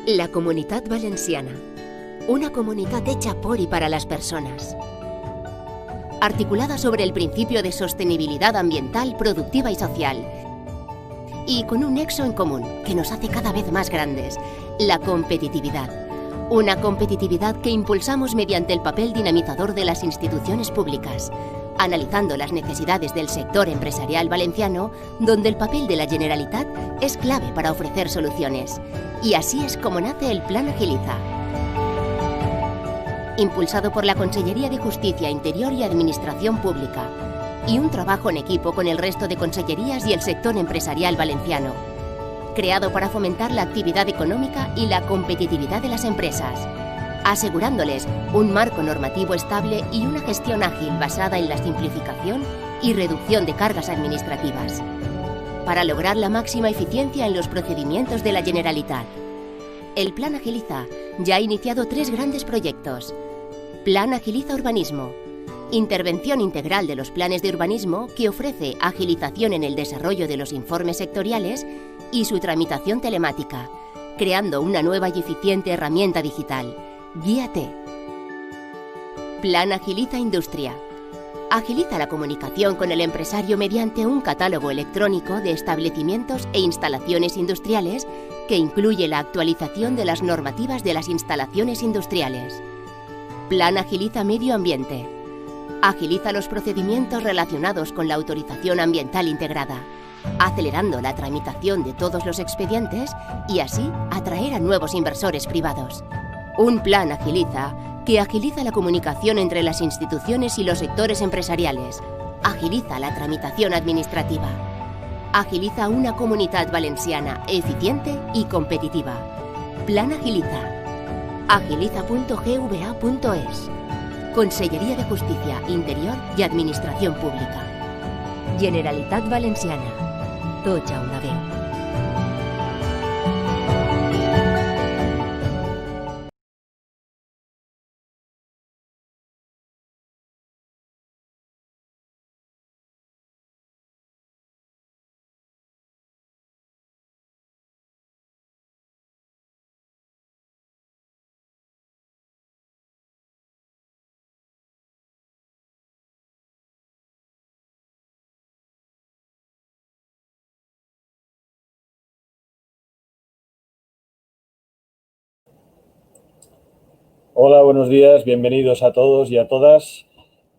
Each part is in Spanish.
La Comunitat Valenciana, una comunidad hecha por y para las personas. Articulada sobre el principio de sostenibilidad ambiental, productiva y social. Y con un nexo en común que nos hace cada vez más grandes, la competitividad. Una competitividad que impulsamos mediante el papel dinamizador de las instituciones públicas, analizando las necesidades del sector empresarial valenciano, donde el papel de la Generalitat es clave para ofrecer soluciones. Y así es como nace el Plan Agiliza. Impulsado por la Consellería de Justicia, Interior y Administración Pública, y un trabajo en equipo con el resto de consellerías y el sector empresarial valenciano. Creado para fomentar la actividad económica y la competitividad de las empresas, asegurándoles un marco normativo estable y una gestión ágil basada en la simplificación y reducción de cargas administrativas, para lograr la máxima eficiencia en los procedimientos de la Generalitat. El Plan Agiliza ya ha iniciado 3 grandes proyectos. Plan Agiliza Urbanismo, intervención integral de los planes de urbanismo que ofrece agilización en el desarrollo de los informes sectoriales y su tramitación telemática, creando una nueva y eficiente herramienta digital, Guíate. Plan Agiliza Industria. Agiliza la comunicación con el empresario mediante un catálogo electrónico de establecimientos e instalaciones industriales que incluye la actualización de las normativas de las instalaciones industriales. Plan Agiliza Medio Ambiente. Agiliza los procedimientos relacionados con la autorización ambiental integrada, acelerando la tramitación de todos los expedientes y así atraer a nuevos inversores privados. Un plan Agiliza que agiliza la comunicación entre las instituciones y los sectores empresariales, agiliza la tramitación administrativa, agiliza una comunidad valenciana eficiente y competitiva. Plan Agiliza. agiliza.gva.es. Consellería de Justicia, Interior y Administración Pública. Generalitat Valenciana. Tots a una veu. Hola, buenos días, bienvenidos a todos y a todas.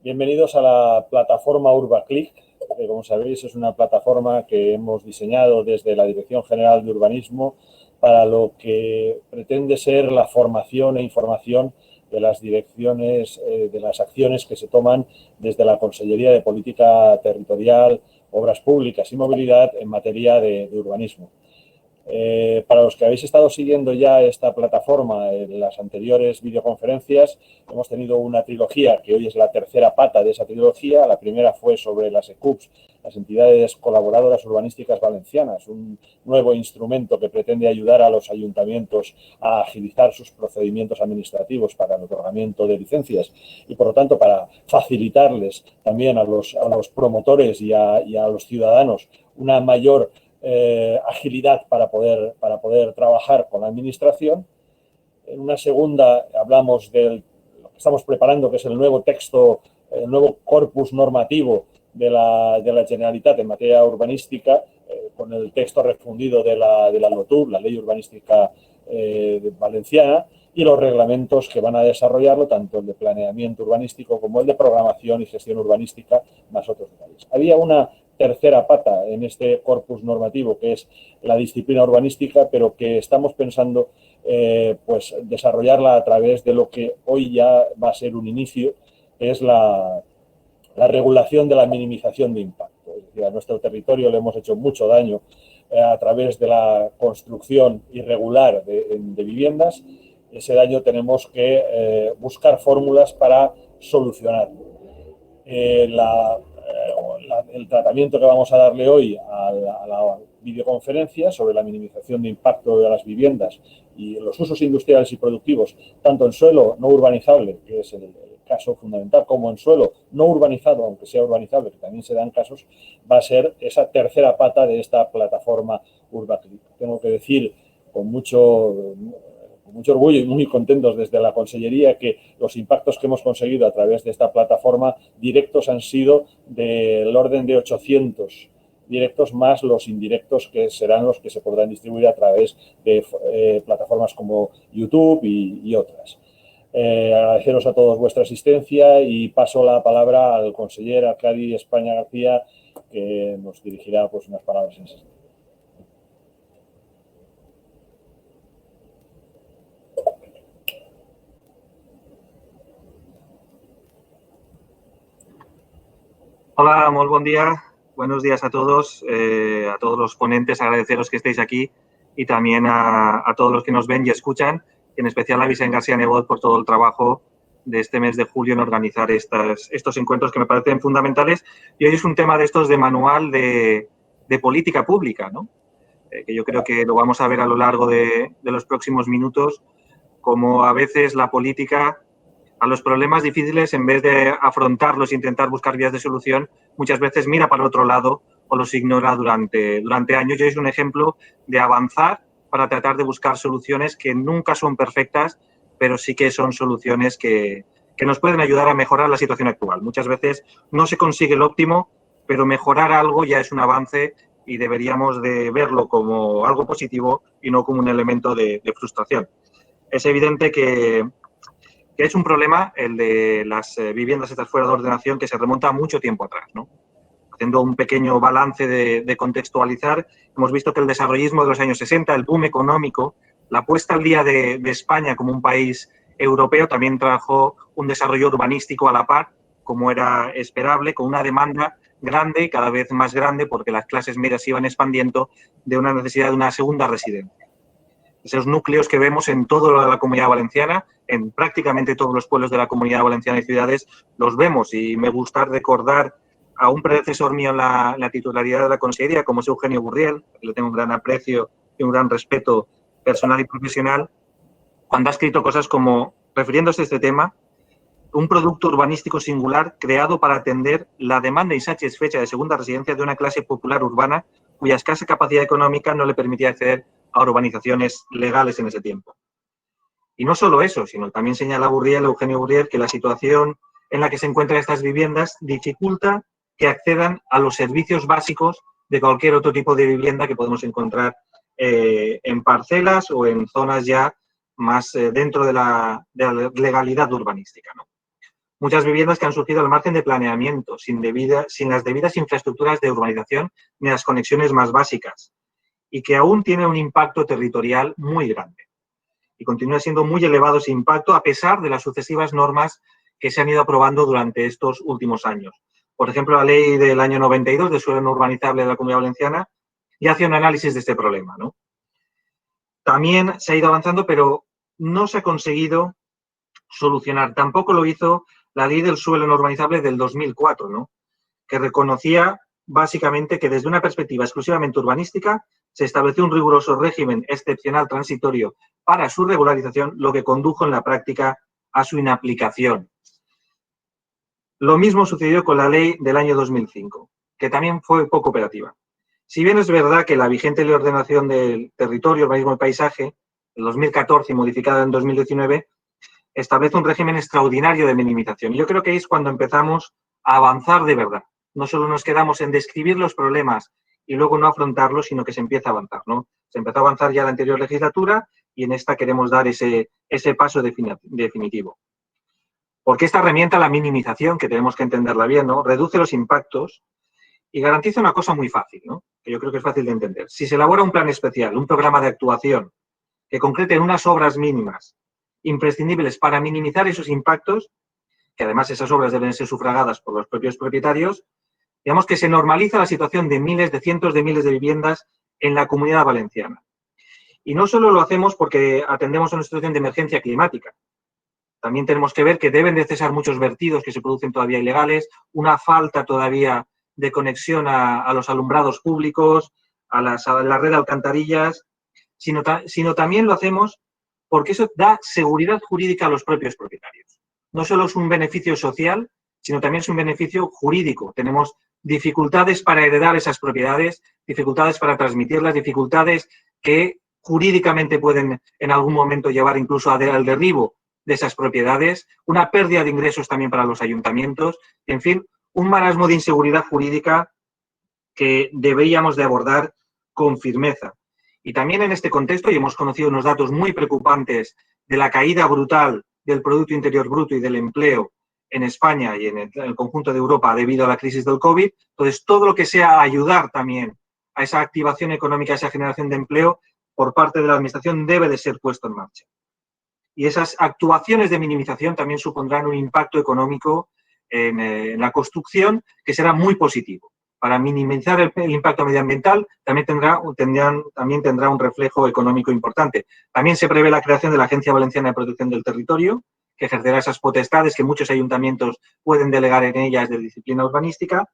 Bienvenidos a la plataforma UrbaClick, que como sabéis es una plataforma que hemos diseñado desde la Dirección General de Urbanismo para lo que pretende ser la formación e información de las direcciones, de las acciones que se toman desde la Consellería de Política Territorial, Obras Públicas y Movilidad en materia de urbanismo. Para los que habéis estado siguiendo ya esta plataforma en las anteriores videoconferencias, hemos tenido una trilogía que hoy es la tercera pata de esa trilogía. La primera fue sobre las ECUPs, las entidades colaboradoras urbanísticas valencianas, un nuevo instrumento que pretende ayudar a los ayuntamientos a agilizar sus procedimientos administrativos para el otorgamiento de licencias y, por lo tanto, para facilitarles también a los promotores y a los ciudadanos una mayor agilidad para poder trabajar con la administración. En una segunda hablamos de lo que estamos preparando, que es el nuevo texto, el nuevo corpus normativo de la Generalitat en materia urbanística, con el texto refundido de la LOTUR, la Ley Urbanística Valenciana, y los reglamentos que van a desarrollarlo, tanto el de planeamiento urbanístico como el de programación y gestión urbanística, más otros detalles. Había una tercera pata en este corpus normativo, que es la disciplina urbanística, pero que estamos pensando pues desarrollarla a través de lo que hoy ya va a ser un inicio, que es la regulación de la minimización de impacto. Es decir, a nuestro territorio le hemos hecho mucho daño a través de la construcción irregular de viviendas. Ese daño tenemos que buscar fórmulas para solucionarlo. El tratamiento que vamos a darle hoy a la videoconferencia sobre la minimización de impacto de las viviendas y los usos industriales y productivos, tanto en suelo no urbanizable, que es el caso fundamental, como en suelo no urbanizado, aunque sea urbanizable, que también se dan casos, va a ser esa tercera pata de esta plataforma UrbaClick. Tengo que decir con mucho mucho orgullo y muy contentos desde la Consellería que los impactos que hemos conseguido a través de esta plataforma directos han sido del orden de 800 directos, más los indirectos, que serán los que se podrán distribuir a través de plataformas como YouTube y otras. Agradeceros a todos vuestra asistencia y paso la palabra al conseller Arcadi España García, que nos dirigirá pues unas palabras en ese sentido. Hola, muy buen día. Buenos días a todos los ponentes, agradeceros que estéis aquí y también a todos los que nos ven y escuchan, en especial a Vicent García Nebot por todo el trabajo de este mes de julio en organizar estos encuentros que me parecen fundamentales. Y hoy es un tema de estos de manual de política pública, ¿no? Que yo creo que lo vamos a ver a lo largo de los próximos minutos, como a veces la política a los problemas difíciles, en vez de afrontarlos e intentar buscar vías de solución, muchas veces mira para el otro lado o los ignora durante años. Y es un ejemplo de avanzar para tratar de buscar soluciones que nunca son perfectas, pero sí que son soluciones que nos pueden ayudar a mejorar la situación actual. Muchas veces no se consigue lo óptimo, pero mejorar algo ya es un avance y deberíamos de verlo como algo positivo y no como un elemento de frustración. Es evidente que es un problema el de las viviendas estas fuera de ordenación que se remonta a mucho tiempo atrás, ¿no? Haciendo un pequeño balance de contextualizar, hemos visto que el desarrollismo de los años 60, el boom económico, la puesta al día de España como un país europeo también trajo un desarrollo urbanístico a la par, como era esperable, con una demanda grande, cada vez más grande, porque las clases medias iban expandiendo, de una necesidad de una segunda residencia. Esos núcleos que vemos en toda la Comunidad Valenciana, en prácticamente todos los pueblos de la Comunidad Valenciana y ciudades, los vemos. Y me gusta recordar a un predecesor mío en la titularidad de la Consellería, como es Eugenio Gurriel, que le tengo un gran aprecio y un gran respeto personal y profesional, cuando ha escrito cosas como, refiriéndose a este tema, un producto urbanístico singular creado para atender la demanda insatisfecha de segunda residencia de una clase popular urbana cuya escasa capacidad económica no le permitía acceder a urbanizaciones legales en ese tiempo. Y no solo eso, sino también señala Eugenio Gurriel, que la situación en la que se encuentran estas viviendas dificulta que accedan a los servicios básicos de cualquier otro tipo de vivienda que podemos encontrar en parcelas o en zonas ya más dentro de la legalidad urbanística, ¿no? Muchas viviendas que han surgido al margen de planeamiento, sin las debidas infraestructuras de urbanización ni las conexiones más básicas, y que aún tiene un impacto territorial muy grande. Y continúa siendo muy elevado ese impacto a pesar de las sucesivas normas que se han ido aprobando durante estos últimos años. Por ejemplo, la ley del año 92 de suelo no urbanizable de la Comunidad Valenciana ya hace un análisis de este problema, ¿no? También se ha ido avanzando, pero no se ha conseguido solucionar. Tampoco lo hizo la ley del suelo no urbanizable del 2004, ¿no? Que reconocía básicamente que desde una perspectiva exclusivamente urbanística se estableció un riguroso régimen excepcional transitorio para su regularización, lo que condujo en la práctica a su inaplicación. Lo mismo sucedió con la ley del año 2005, que también fue poco operativa. Si bien es verdad que la vigente ley de ordenación del territorio, urbanismo y paisaje, en 2014 y modificada en 2019, establece un régimen extraordinario de minimización. Y yo creo que ahí es cuando empezamos a avanzar de verdad. No solo nos quedamos en describir los problemas y luego no afrontarlos, sino que se empieza a avanzar, ¿no? Se empezó a avanzar ya en la anterior legislatura y en esta queremos dar ese paso definitivo. Porque esta herramienta, la minimización, que tenemos que entenderla bien, ¿no? Reduce los impactos y garantiza una cosa muy fácil, ¿no? Que yo creo que es fácil de entender. Si se elabora un plan especial, un programa de actuación que concrete unas obras mínimas imprescindibles para minimizar esos impactos, que además esas obras deben ser sufragadas por los propios propietarios, digamos que se normaliza la situación de miles, de cientos de miles de viviendas en la Comunidad Valenciana. Y no solo lo hacemos porque atendemos a una situación de emergencia climática. También tenemos que ver que deben de cesar muchos vertidos que se producen todavía ilegales, una falta todavía de conexión a los alumbrados públicos, a la red de alcantarillas, sino también lo hacemos porque eso da seguridad jurídica a los propios propietarios. No solo es un beneficio social, sino también es un beneficio jurídico. Tenemos dificultades para heredar esas propiedades, dificultades para transmitirlas, dificultades que jurídicamente pueden en algún momento llevar incluso al derribo de esas propiedades, una pérdida de ingresos también para los ayuntamientos, en fin, un marasmo de inseguridad jurídica que deberíamos de abordar con firmeza. Y también en este contexto, y hemos conocido unos datos muy preocupantes de la caída brutal del Producto Interior Bruto y del empleo en España y en el conjunto de Europa debido a la crisis del COVID, entonces todo lo que sea ayudar también a esa activación económica, a esa generación de empleo por parte de la Administración debe de ser puesto en marcha. Y esas actuaciones de minimización también supondrán un impacto económico en la construcción que será muy positivo. Para minimizar el impacto medioambiental también tendrá un reflejo económico importante. También se prevé la creación de la Agencia Valenciana de Protección del Territorio, que ejercerá esas potestades que muchos ayuntamientos pueden delegar en ellas de disciplina urbanística.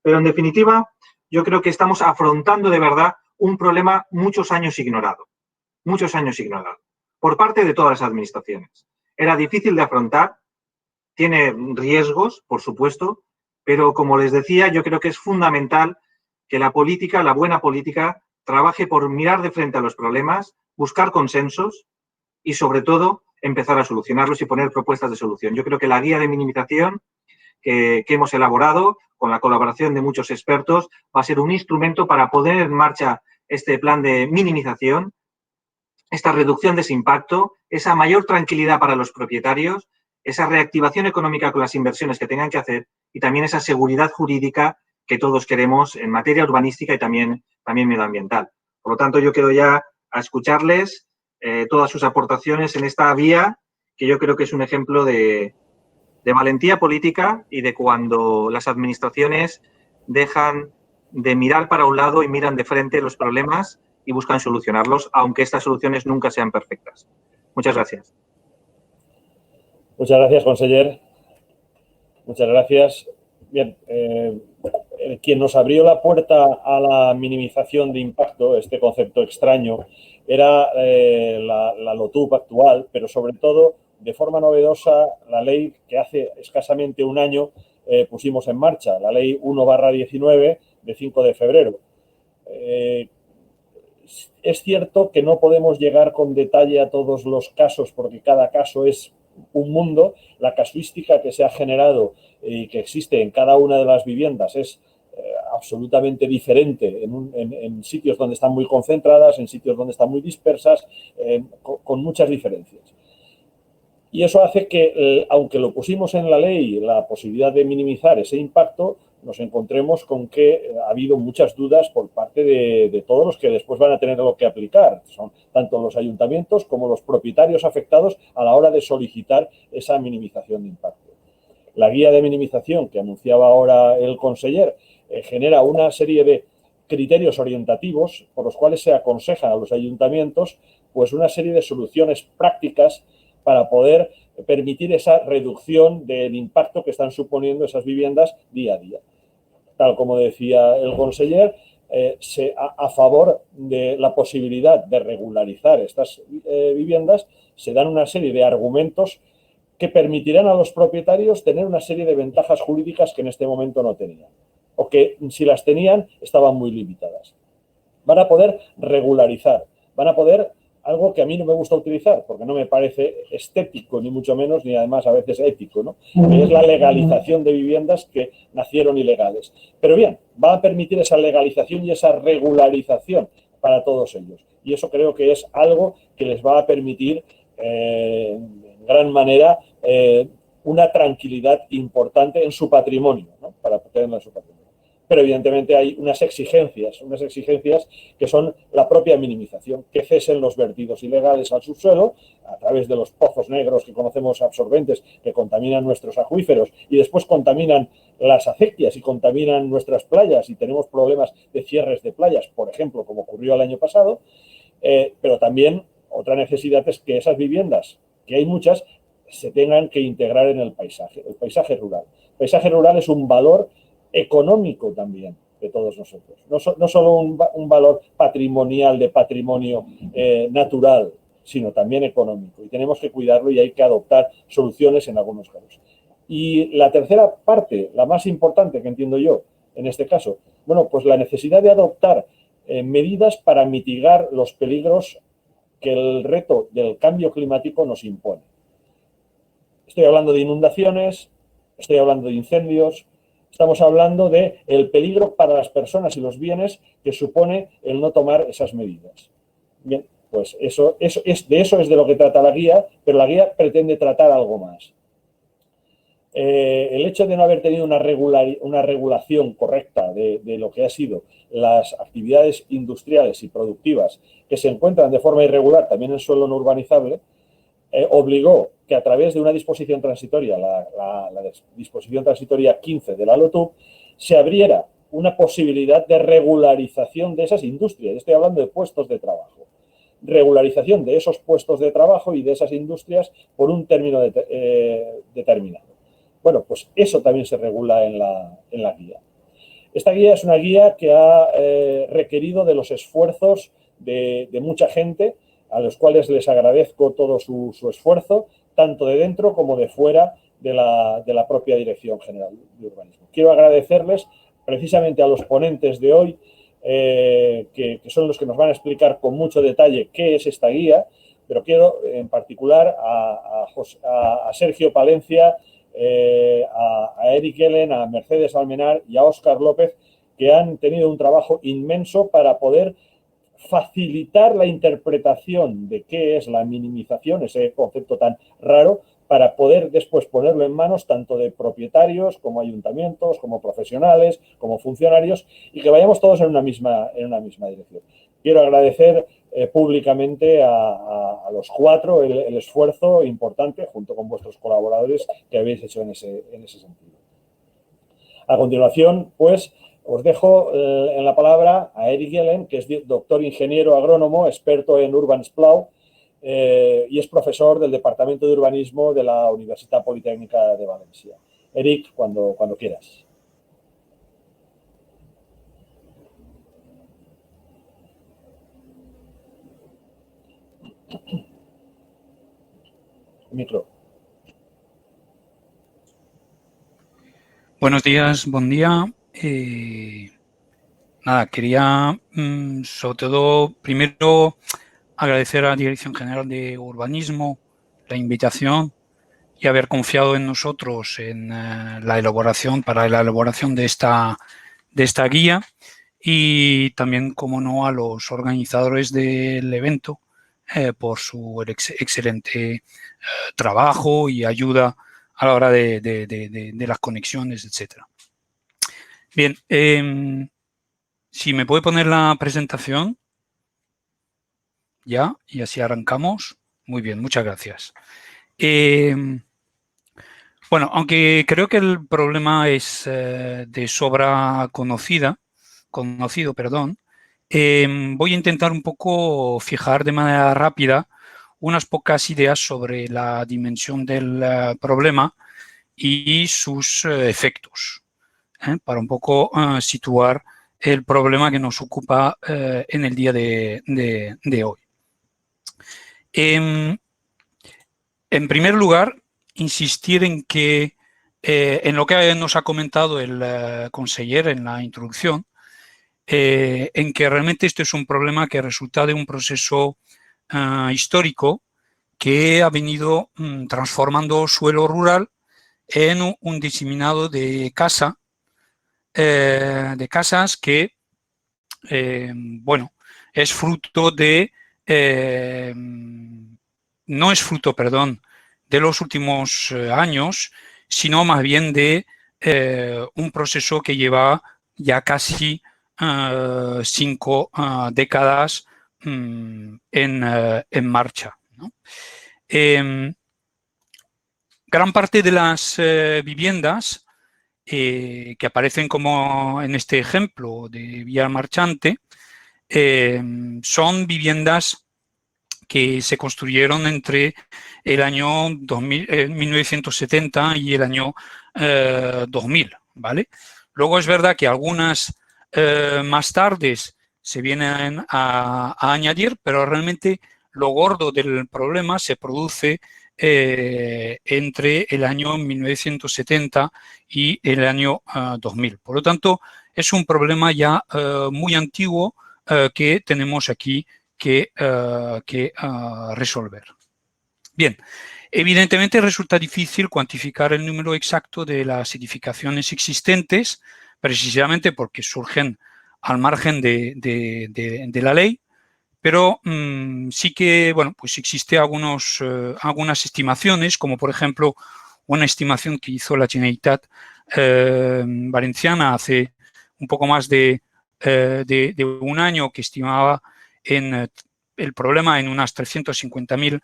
Pero, en definitiva, yo creo que estamos afrontando de verdad un problema muchos años ignorado por parte de todas las administraciones. Era difícil de afrontar, tiene riesgos, por supuesto, pero como les decía, yo creo que es fundamental que la política, la buena política, trabaje por mirar de frente a los problemas, buscar consensos y, sobre todo, empezar a solucionarlos y poner propuestas de solución. Yo creo que la guía de minimización que hemos elaborado con la colaboración de muchos expertos va a ser un instrumento para poner en marcha este plan de minimización, esta reducción de ese impacto, esa mayor tranquilidad para los propietarios, esa reactivación económica con las inversiones que tengan que hacer y también esa seguridad jurídica que todos queremos en materia urbanística y también medioambiental. Por lo tanto, yo quedo ya a escucharles todas sus aportaciones en esta vía, que yo creo que es un ejemplo de valentía política y de cuando las administraciones dejan de mirar para un lado y miran de frente los problemas y buscan solucionarlos, aunque estas soluciones nunca sean perfectas. Muchas gracias. Muchas gracias, conseller. Muchas gracias. Bien, quien nos abrió la puerta a la minimización de impacto, este concepto extraño, era la LOTUP actual, pero sobre todo, de forma novedosa, la ley que hace escasamente un año pusimos en marcha, la ley 1/19 de 5 de febrero. Es cierto que no podemos llegar con detalle a todos los casos porque cada caso es un mundo. La casuística que se ha generado y que existe en cada una de las viviendas es absolutamente diferente en sitios donde están muy concentradas, en sitios donde están muy dispersas, con muchas diferencias. Y eso hace que, aunque lo pusimos en la ley, la posibilidad de minimizar ese impacto, nos encontremos con que ha habido muchas dudas por parte de todos los que después van a tenerlo que aplicar. Son tanto los ayuntamientos como los propietarios afectados a la hora de solicitar esa minimización de impacto. La guía de minimización que anunciaba ahora el conseller genera una serie de criterios orientativos por los cuales se aconseja a los ayuntamientos pues una serie de soluciones prácticas para poder permitir esa reducción del impacto que están suponiendo esas viviendas día a día. Tal como decía el conseller, a favor de la posibilidad de regularizar estas viviendas, se dan una serie de argumentos que permitirán a los propietarios tener una serie de ventajas jurídicas que en este momento no tenían, o que si las tenían estaban muy limitadas. Van a poder regularizar, van a poder algo que a mí no me gusta utilizar porque no me parece estético, ni mucho menos, ni además a veces ético, ¿no? Es la legalización de viviendas que nacieron ilegales. Pero bien, va a permitir esa legalización y esa regularización para todos ellos. Y eso creo que es algo que les va a permitir, en gran manera, una tranquilidad importante en su patrimonio, ¿no? Para tenerla en su patrimonio. Pero evidentemente hay unas exigencias que son la propia minimización, que cesen los vertidos ilegales al subsuelo a través de los pozos negros que conocemos absorbentes que contaminan nuestros acuíferos y después contaminan las acequias y contaminan nuestras playas y tenemos problemas de cierres de playas, por ejemplo, como ocurrió el año pasado, pero también otra necesidad es que esas viviendas, que hay muchas, se tengan que integrar en el paisaje rural. El paisaje rural es un valor económico también de todos nosotros, no solo un valor patrimonial de patrimonio natural, sino también económico, y tenemos que cuidarlo y hay que adoptar soluciones en algunos casos. Y la tercera parte, la más importante que entiendo yo en este caso, bueno, pues la necesidad de adoptar medidas para mitigar los peligros que el reto del cambio climático nos impone. Estoy hablando de inundaciones, estoy hablando de incendios, estamos hablando del peligro para las personas y los bienes que supone el no tomar esas medidas. Bien, pues de eso es de lo que trata la guía, pero la guía pretende tratar algo más. El hecho de no haber tenido una regulación correcta de lo que ha sido las actividades industriales y productivas que se encuentran de forma irregular también en suelo no urbanizable, obligó que a través de una disposición transitoria, la disposición transitoria 15 de la LOTUB, se abriera una posibilidad de regularización de esas industrias. Estoy hablando de puestos de trabajo. Regularización de esos puestos de trabajo y de esas industrias por un término determinado. Bueno, pues eso también se regula en la guía. Esta guía es una guía que ha requerido de los esfuerzos de mucha gente, a los cuales les agradezco todo su esfuerzo, tanto de dentro como de fuera de la propia Dirección General de Urbanismo. Quiero agradecerles precisamente a los ponentes de hoy, que son los que nos van a explicar con mucho detalle qué es esta guía, pero quiero en particular a Sergio Palencia, a Eric Ellen, a Mercedes Almenar y a Óscar López, que han tenido un trabajo inmenso para poder facilitar la interpretación de qué es la minimización, ese concepto tan raro, para poder después ponerlo en manos tanto de propietarios como ayuntamientos, como profesionales, como funcionarios, y que vayamos todos en una misma dirección. Quiero agradecer públicamente a los cuatro el esfuerzo importante, junto con vuestros colaboradores, que habéis hecho en ese sentido. A continuación, pues, os dejo en la palabra a Eric Ellen, que es doctor ingeniero agrónomo, experto en Urbansplau, y es profesor del Departamento de Urbanismo de la Universitat Politécnica de Valencia. Eric, cuando quieras. Micro. Buenos días, buen día. Nada, quería sobre todo primero agradecer a la Dirección General de Urbanismo la invitación y haber confiado en nosotros en la elaboración de esta guía, y también, como no, a los organizadores del evento por su excelente trabajo y ayuda a la hora de las conexiones, etcétera. Bien, si me puede poner la presentación ya, y así arrancamos. Muy bien, muchas gracias. Bueno, aunque creo que el problema es de sobra conocido, voy a intentar un poco fijar de manera rápida unas pocas ideas sobre la dimensión del problema y sus efectos, para un poco situar el problema que nos ocupa en el día de hoy. En primer lugar, insistir en que en lo que nos ha comentado el conseller en la introducción, en que realmente esto es un problema que resulta de un proceso histórico que ha venido transformando suelo rural en un diseminado de casas que, bueno, es fruto no es fruto, perdón, de los últimos años, sino más bien de un proceso que lleva ya casi 5 décadas en marcha, ¿no? Gran parte de las viviendas que aparecen como en este ejemplo de vía marchante son viviendas que se construyeron entre el año 1970 y el año 2000, ¿vale? Luego es verdad que algunas más tardes se vienen a añadir, pero realmente lo gordo del problema se produce entre el año 1970 y el año 2000. Por lo tanto, es un problema ya muy antiguo que tenemos aquí que resolver. Bien, evidentemente resulta difícil cuantificar el número exacto de las edificaciones existentes, precisamente porque surgen al margen de la ley, pero sí que, bueno, pues existe algunas estimaciones, como por ejemplo una estimación que hizo la Generalitat Valenciana hace un poco más de un año, que estimaba el problema en unas 350.000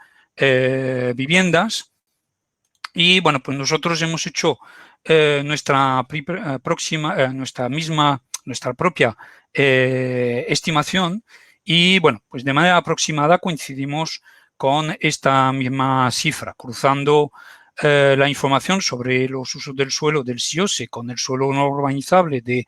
viviendas. Y bueno, pues nosotros hemos hecho nuestra propia estimación y bueno, pues de manera aproximada coincidimos con esta misma cifra, cruzando la información sobre los usos del suelo del SIOSE con el suelo no urbanizable del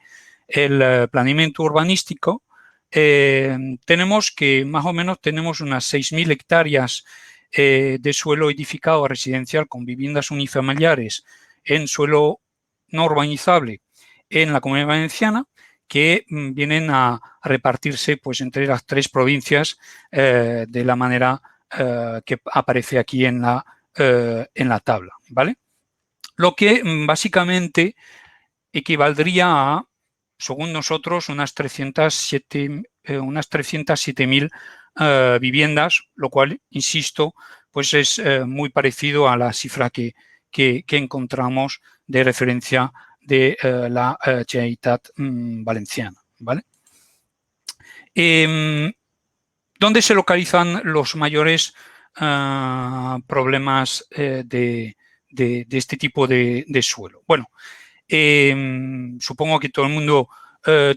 planeamiento urbanístico. Tenemos que más o menos tenemos unas 6.000 hectáreas de suelo edificado residencial con viviendas unifamiliares en suelo no urbanizable en la Comunidad Valenciana, que vienen a repartirse pues entre las 3 provincias de la manera que aparece aquí en la tabla, ¿vale? Lo que básicamente equivaldría a, según nosotros, unas 307.000 viviendas, lo cual, insisto, pues es muy parecido a la cifra que encontramos de referencia de la Generalitat Valenciana, ¿vale? ¿Dónde se localizan los mayores problemas de este tipo de suelo? Bueno, supongo que todo el mundo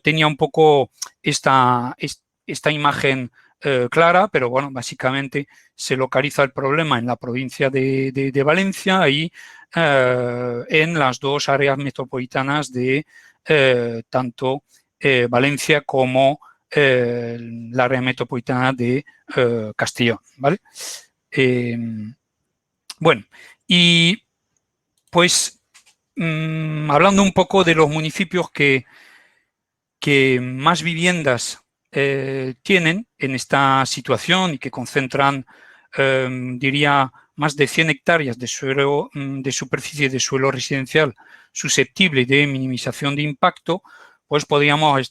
tenía un poco esta imagen clara, pero bueno, básicamente se localiza el problema en la provincia de Valencia y en las 2 áreas metropolitanas de tanto Valencia como la área metropolitana de Castellón, ¿vale? Bueno, y pues hablando un poco de los municipios que más viviendas tienen en esta situación y que concentran, diría, más de 100 hectáreas de suelo, de superficie de suelo residencial susceptible de minimización de impacto, pues podríamos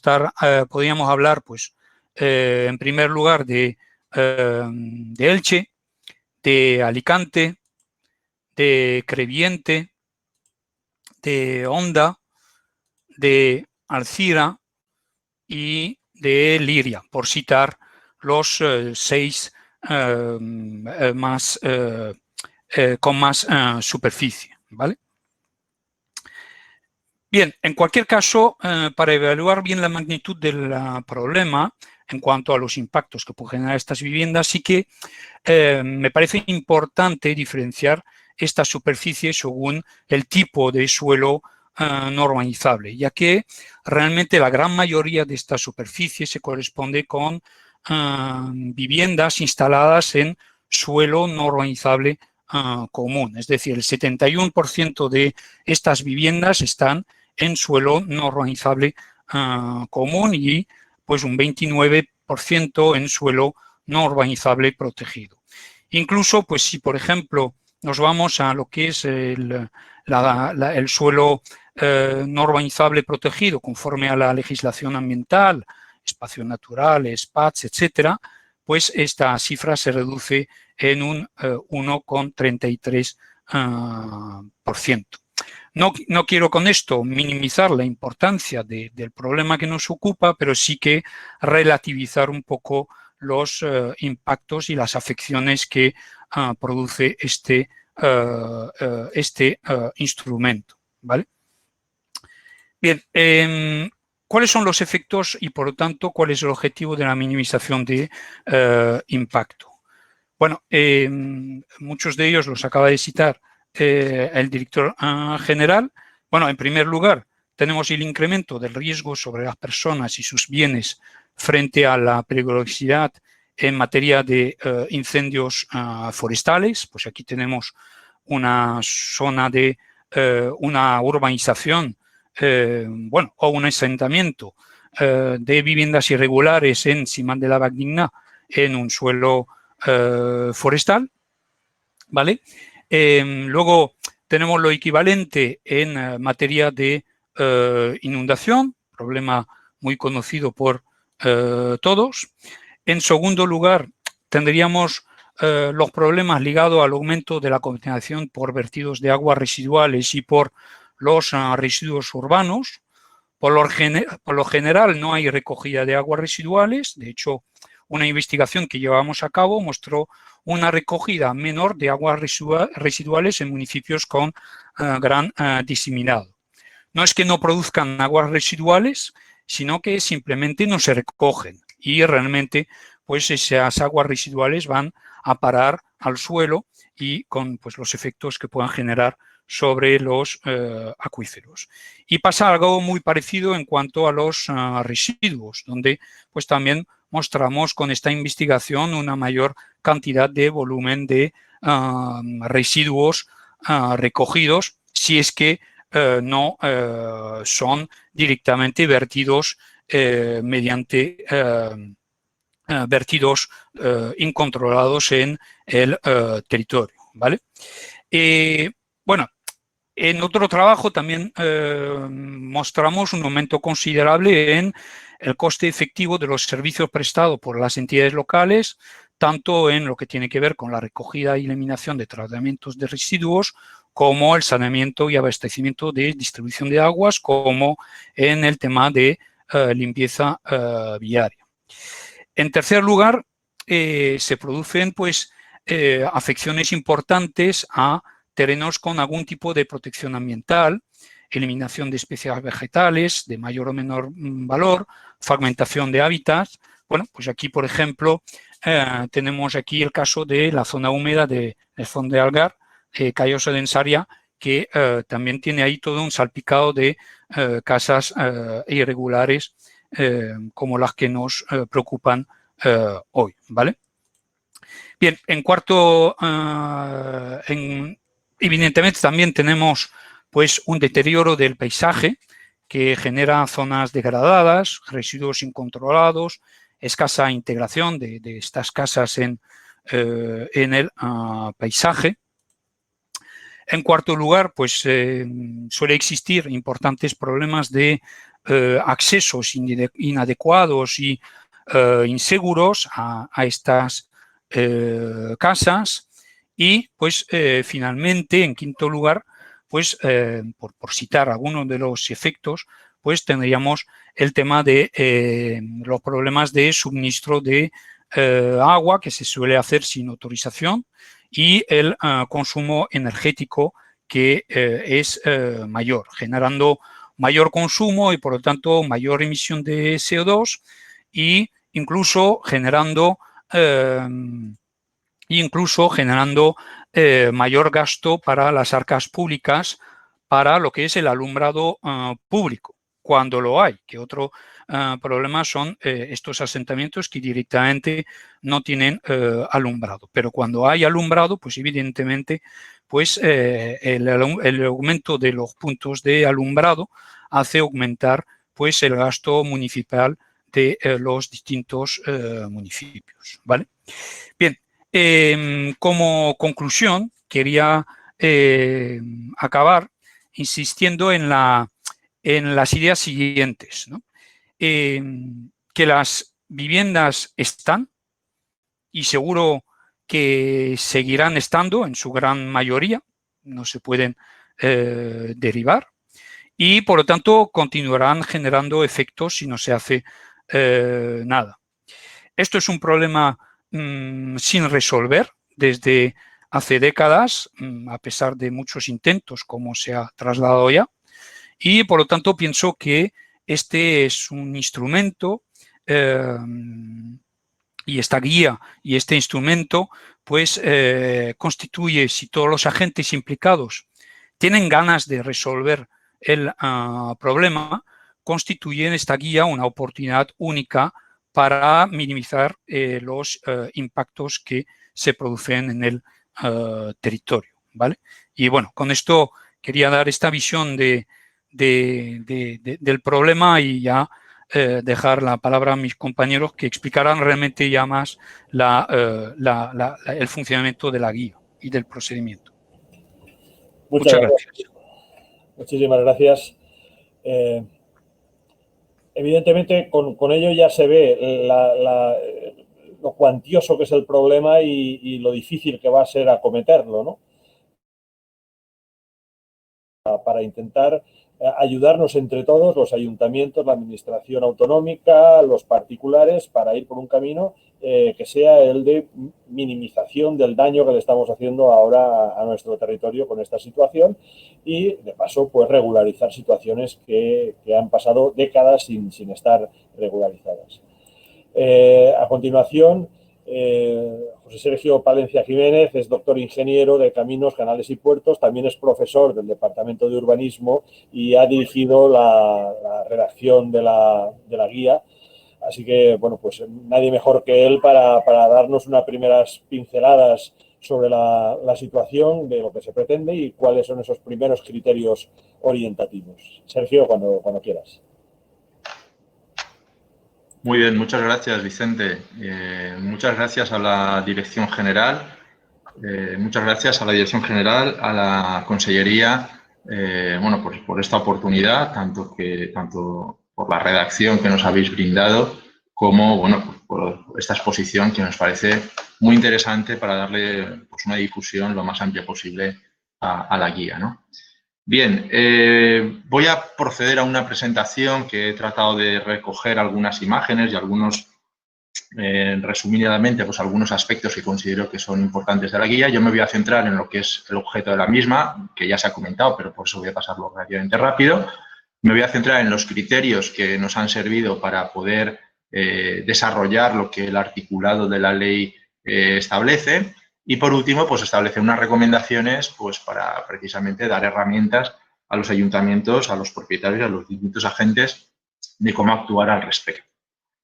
hablar, pues, en primer lugar de Elche, de Alicante, de Creviente, de Onda, de Alcira y de Liria, por citar los 6 con más superficie, ¿vale? Bien, en cualquier caso, para evaluar bien la magnitud del problema en cuanto a los impactos que pueden generar estas viviendas, sí que me parece importante diferenciar esta superficie según el tipo de suelo no urbanizable, ya que realmente la gran mayoría de esta superficie se corresponde con viviendas instaladas en suelo no urbanizable común, es decir, el 71% de estas viviendas están en suelo no urbanizable común y pues un 29% en suelo no urbanizable protegido. Incluso, pues si por ejemplo nos vamos a lo que es el suelo no urbanizable protegido conforme a la legislación ambiental, espacios naturales, PATS, etcétera, pues esta cifra se reduce en un 1,33%. No quiero con esto minimizar la importancia del problema que nos ocupa, pero sí que relativizar un poco los impactos y las afecciones que produce este instrumento, ¿vale? Bien, ¿cuáles son los efectos y, por lo tanto, cuál es el objetivo de la minimización de impacto? Bueno, muchos de ellos los acaba de citar el director general. Bueno, en primer lugar, tenemos el incremento del riesgo sobre las personas y sus bienes frente a la peligrosidad en materia de incendios forestales. Pues aquí tenemos una zona de una urbanización, o un asentamiento de viviendas irregulares en Siman de la Valldigna, en un suelo forestal, ¿vale? Luego tenemos lo equivalente en materia de inundación, problema muy conocido por todos. En segundo lugar, tendríamos los problemas ligados al aumento de la contaminación por vertidos de aguas residuales y por los residuos urbanos. Por lo general no hay recogida de aguas residuales. De hecho, una investigación que llevamos a cabo mostró una recogida menor de aguas residuales en municipios con gran diseminado. No es que no produzcan aguas residuales, sino que simplemente no se recogen y realmente pues esas aguas residuales van a parar al suelo y con pues, los efectos que puedan generar sobre los acuíferos. Y pasa algo muy parecido en cuanto a los residuos, donde pues también mostramos con esta investigación una mayor cantidad de volumen de residuos recogidos, si es que no son directamente vertidos mediante vertidos incontrolados en el territorio, ¿vale? Bueno, en otro trabajo también mostramos un aumento considerable en el coste efectivo de los servicios prestados por las entidades locales, tanto en lo que tiene que ver con la recogida y eliminación de tratamientos de residuos, como el saneamiento y abastecimiento de distribución de aguas, como en el tema de limpieza viaria. En tercer lugar, se producen pues, afecciones importantes a terrenos con algún tipo de protección ambiental, eliminación de especies vegetales de mayor o menor valor, fragmentación de hábitats. Bueno, pues aquí, por ejemplo, tenemos aquí el caso de la zona húmeda del Fondo de Algar, Callosa densaria, que también tiene ahí todo un salpicado de casas irregulares como las que nos preocupan hoy, ¿vale? Bien, en cuarto, evidentemente también tenemos pues un deterioro del paisaje que genera zonas degradadas, residuos incontrolados, escasa integración de estas casas en el paisaje. En cuarto lugar, pues suele existir importantes problemas de accesos inadecuados y inseguros a estas casas y, pues, finalmente, en quinto lugar, pues, por citar algunos de los efectos, pues tendríamos el tema de los problemas de suministro de agua que se suele hacer sin autorización y el consumo energético que es mayor, generando mayor consumo y, por lo tanto, mayor emisión de CO2 e incluso generando mayor gasto para las arcas públicas para lo que es el alumbrado público, cuando lo hay, que otro problema son estos asentamientos que directamente no tienen alumbrado. Pero cuando hay alumbrado, pues evidentemente pues, el aumento de los puntos de alumbrado hace aumentar pues, el gasto municipal de los distintos municipios, ¿vale? Bien, como conclusión, quería acabar insistiendo en las ideas siguientes, ¿no? Que las viviendas están y seguro que seguirán estando en su gran mayoría, no se pueden derivar y, por lo tanto, continuarán generando efectos si no se hace nada. Esto es un problema sin resolver desde hace décadas, a pesar de muchos intentos, como se ha trasladado ya, y por lo tanto pienso que este es un instrumento y esta guía y este instrumento pues constituye, si todos los agentes implicados tienen ganas de resolver el problema, constituye esta guía una oportunidad única para minimizar los impactos que se producen en el territorio, ¿vale? Y bueno, con esto quería dar esta visión del problema y ya dejar la palabra a mis compañeros que explicarán realmente ya más el funcionamiento de la guía y del procedimiento. Muchas gracias. Muchísimas gracias. Evidentemente, con ello ya se ve lo cuantioso que es el problema y lo difícil que va a ser acometerlo, ¿no? Para intentar ayudarnos entre todos, los ayuntamientos, la administración autonómica, los particulares, para ir por un camino que sea el de minimización del daño que le estamos haciendo ahora a nuestro territorio con esta situación y, de paso, pues regularizar situaciones que han pasado décadas sin estar regularizadas. A continuación, José Sergio Palencia Jiménez es doctor ingeniero de Caminos, Canales y Puertos, también es profesor del Departamento de Urbanismo y ha dirigido la redacción de la guía. Así que, bueno, pues nadie mejor que él para darnos unas primeras pinceladas sobre la situación, de lo que se pretende y cuáles son esos primeros criterios orientativos. Sergio, cuando quieras. Muy bien, muchas gracias, Vicente. Muchas gracias a la Dirección General, a la Consellería, bueno, pues por esta oportunidad, tanto por la redacción que nos habéis brindado, como, bueno, por esta exposición que nos parece muy interesante para darle pues, una difusión lo más amplia posible a la guía, ¿no? Bien, voy a proceder a una presentación que he tratado de recoger algunas imágenes y resumidamente, pues algunos aspectos que considero que son importantes de la guía. Yo me voy a centrar en lo que es el objeto de la misma, que ya se ha comentado, pero por eso voy a pasarlo relativamente rápido. Me voy a centrar en los criterios que nos han servido para poder desarrollar lo que el articulado de la ley establece. Y, por último, pues establecer unas recomendaciones pues, para precisamente dar herramientas a los ayuntamientos, a los propietarios, a los distintos agentes de cómo actuar al respecto.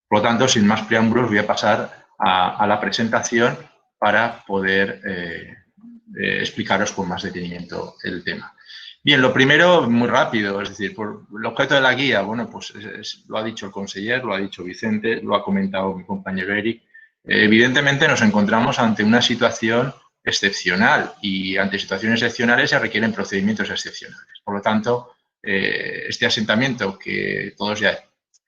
Por lo tanto, sin más preámbulos, voy a pasar a la presentación para poder explicaros con más detenimiento el tema. Bien, lo primero, muy rápido, es decir, por el objeto de la guía, bueno, pues lo ha dicho el conseller, lo ha dicho Vicente, lo ha comentado mi compañero Eric. Evidentemente nos encontramos ante una situación excepcional y ante situaciones excepcionales se requieren procedimientos excepcionales. Por lo tanto, este asentamiento que todos ya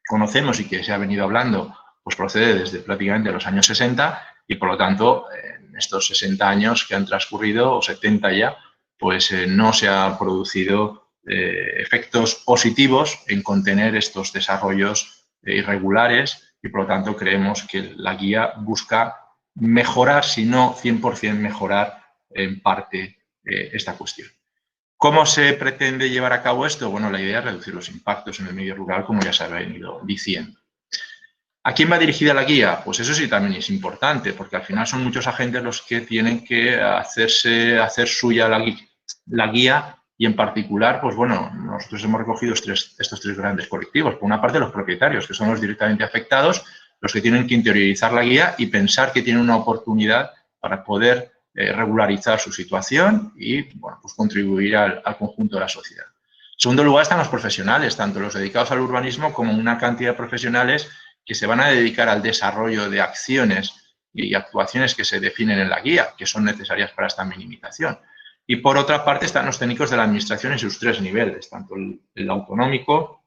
conocemos y que se ha venido hablando, pues procede desde prácticamente los años 60 y, por lo tanto, en estos 60 años que han transcurrido, o 70 ya, pues no se han producido efectos positivos en contener estos desarrollos irregulares y, por lo tanto, creemos que la guía busca mejorar, si no 100% mejorar en parte esta cuestión. ¿Cómo se pretende llevar a cabo esto? Bueno, la idea es reducir los impactos en el medio rural, como ya se ha venido diciendo. ¿A quién va dirigida la guía? Pues eso sí también es importante, porque al final son muchos agentes los que tienen que hacer suya la guía y, en particular, pues bueno, nosotros hemos recogido estos tres grandes colectivos. Por una parte, los propietarios, que son los directamente afectados, los que tienen que interiorizar la guía y pensar que tienen una oportunidad para poder regularizar su situación y, bueno, pues contribuir al conjunto de la sociedad. En segundo lugar, están los profesionales, tanto los dedicados al urbanismo como una cantidad de profesionales que se van a dedicar al desarrollo de acciones y actuaciones que se definen en la guía, que son necesarias para esta minimización. Y, por otra parte, están los técnicos de la administración en sus tres niveles, tanto el autonómico,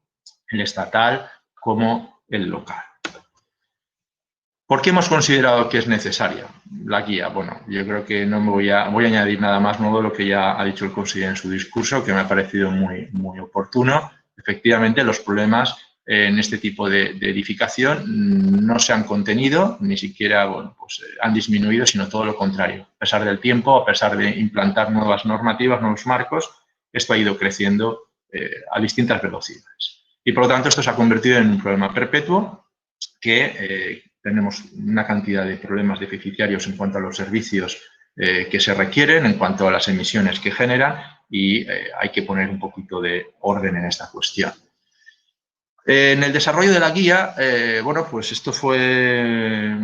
el estatal como el local. ¿Por qué hemos considerado que es necesaria la guía? Bueno, yo creo que no me voy a añadir nada más nuevo de lo que ya ha dicho el consejero en su discurso, que me ha parecido muy, muy oportuno. Efectivamente, los problemas en este tipo de edificación no se han contenido, ni siquiera bueno, pues, han disminuido, sino todo lo contrario. A pesar del tiempo, a pesar de implantar nuevas normativas, nuevos marcos, esto ha ido creciendo a distintas velocidades. Y, por lo tanto, esto se ha convertido en un problema perpetuo que tenemos una cantidad de problemas deficitarios en cuanto a los servicios que se requieren, en cuanto a las emisiones que generan y hay que poner un poquito de orden en esta cuestión. En el desarrollo de la guía, bueno, pues esto fue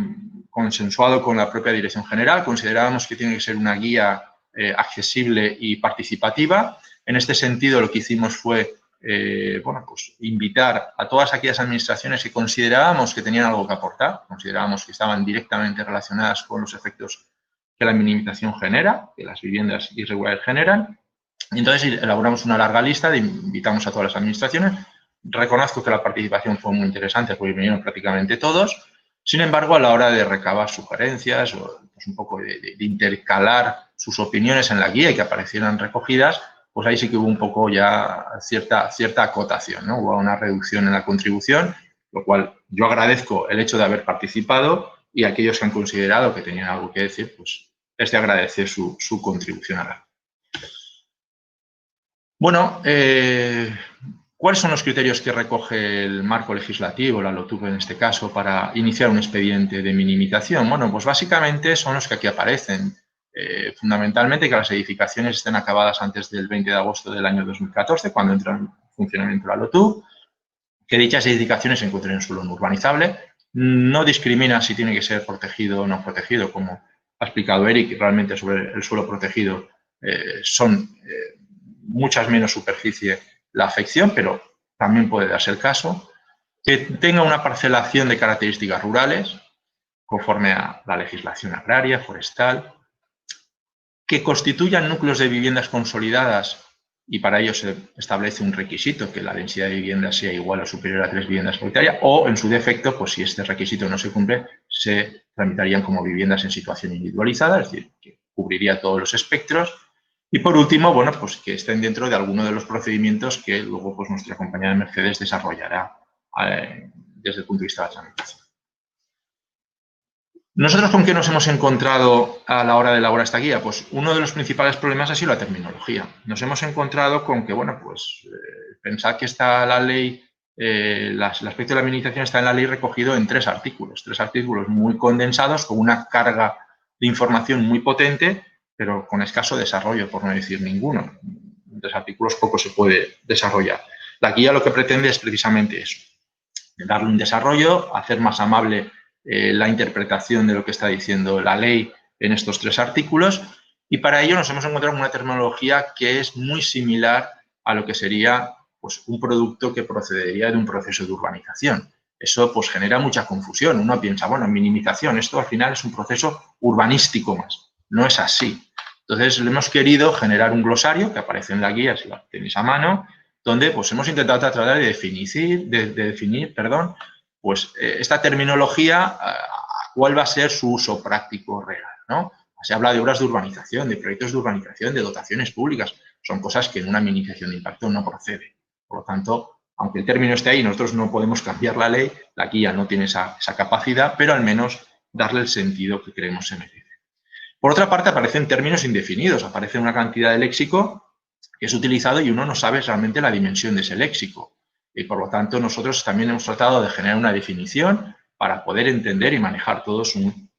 consensuado con la propia Dirección General. Considerábamos que tiene que ser una guía accesible y participativa. En este sentido, lo que hicimos fue bueno, pues invitar a todas aquellas administraciones que considerábamos que tenían algo que aportar, considerábamos que estaban directamente relacionadas con los efectos que la minimización genera, que las viviendas irregulares generan. Y entonces elaboramos una larga lista, invitamos a todas las administraciones. Reconozco que la participación fue muy interesante porque vinieron prácticamente todos. Sin embargo, a la hora de recabar sugerencias o pues, un poco de intercalar sus opiniones en la guía y que aparecieran recogidas, pues ahí sí que hubo un poco ya cierta acotación, ¿no? Hubo una reducción en la contribución, lo cual yo agradezco el hecho de haber participado y a aquellos que han considerado que tenían algo que decir, pues es de agradecer su contribución a la. Bueno, ¿cuáles son los criterios que recoge el marco legislativo, la LOTUB en este caso, para iniciar un expediente de minimización? Bueno, pues básicamente son los que aquí aparecen. Fundamentalmente que las edificaciones estén acabadas antes del 20 de agosto del año 2014, cuando entra en funcionamiento la LOTUB, que dichas edificaciones se encuentren en suelo no urbanizable, no discrimina si tiene que ser protegido o no protegido, como ha explicado Eric, realmente sobre el suelo protegido son muchas menos superficie la afección, pero también puede darse el caso, que tenga una parcelación de características rurales, conforme a la legislación agraria, forestal, que constituyan núcleos de viviendas consolidadas y para ello se establece un requisito, que la densidad de viviendas sea igual o superior a 3 viviendas por hectárea, o en su defecto, pues si este requisito no se cumple, se tramitarían como viviendas en situación individualizada, es decir, que cubriría todos los espectros. Y por último, bueno, pues que estén dentro de alguno de los procedimientos que luego pues nuestra compañera Mercedes desarrollará desde el punto de vista de la tramitación. ¿Nosotros con qué nos hemos encontrado a la hora de elaborar esta guía? Pues uno de los principales problemas ha sido la terminología. Nos hemos encontrado con que, bueno, pues pensad que está la ley, el aspecto de la minimización está en la ley recogido en 3 artículos muy condensados, con una carga de información muy potente, pero con escaso desarrollo, por no decir ninguno. En 3 artículos poco se puede desarrollar. La guía lo que pretende es precisamente eso, darle un desarrollo, hacer más amable la interpretación de lo que está diciendo la ley en estos 3 artículos, y para ello nos hemos encontrado con una terminología que es muy similar a lo que sería pues, un producto que procedería de un proceso de urbanización. Eso pues, genera mucha confusión. Uno piensa, bueno, minimización, esto al final es un proceso urbanístico más. No es así. Entonces, le hemos querido generar un glosario que aparece en la guía, si la tenéis a mano, donde pues, hemos intentado tratar de definir, pues esta terminología, cuál va a ser su uso práctico real, ¿no? Se habla de obras de urbanización, de proyectos de urbanización, de dotaciones públicas. Son cosas que en una minimización de impacto no procede. Por lo tanto, aunque el término esté ahí, nosotros no podemos cambiar la ley, la guía no tiene esa capacidad, pero al menos darle el sentido que creemos se merece. Por otra parte, aparecen términos indefinidos, aparece una cantidad de léxico que es utilizado y uno no sabe realmente la dimensión de ese léxico. Y por lo tanto, nosotros también hemos tratado de generar una definición para poder entender y manejar todos un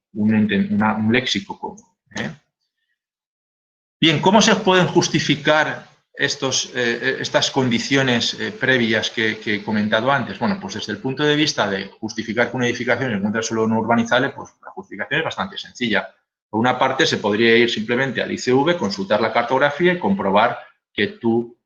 léxico común. Bien, ¿cómo se pueden justificar estas condiciones previas que he comentado antes? Bueno, pues desde el punto de vista de justificar que una edificación se encuentra en suelo no urbanizable, pues la justificación es bastante sencilla. Por una parte, se podría ir simplemente al ICV, consultar la cartografía y comprobar que tu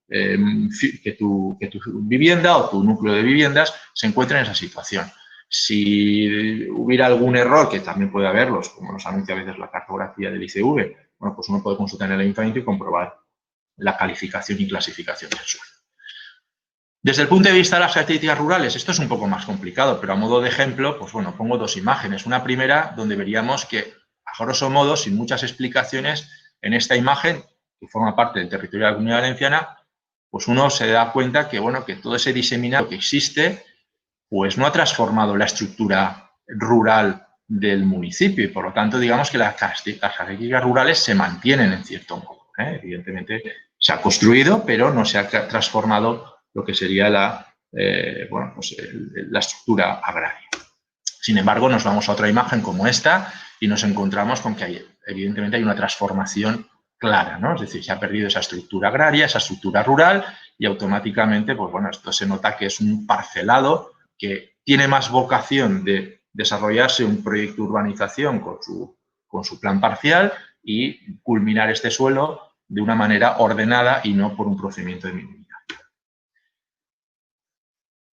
vivienda o tu núcleo de viviendas se encuentra en esa situación. Si hubiera algún error, que también puede haberlos, como nos anuncia a veces la cartografía del ICV, bueno, pues uno puede consultar en el ayuntamiento y comprobar la calificación y clasificación del suelo. Desde el punto de vista de las características rurales, esto es un poco más complicado, pero a modo de ejemplo, pues bueno, pongo 2 imágenes. Una primera donde veríamos que, a grosso modo, sin muchas explicaciones, en esta imagen, que forma parte del territorio de la Comunidad Valenciana, pues uno se da cuenta que, bueno, que todo ese diseminado que existe, pues no ha transformado la estructura rural del municipio y, por lo tanto, digamos que las características rurales se mantienen en cierto modo. Evidentemente, se ha construido, pero no se ha transformado lo que sería la estructura agraria. Sin embargo, nos vamos a otra imagen como esta y nos encontramos con que evidentemente hay una transformación clara, ¿no? Es decir, se ha perdido esa estructura agraria, esa estructura rural y automáticamente, pues bueno, esto se nota que es un parcelado que tiene más vocación de desarrollarse un proyecto de urbanización con su plan parcial y culminar este suelo de una manera ordenada y no por un procedimiento de minimización.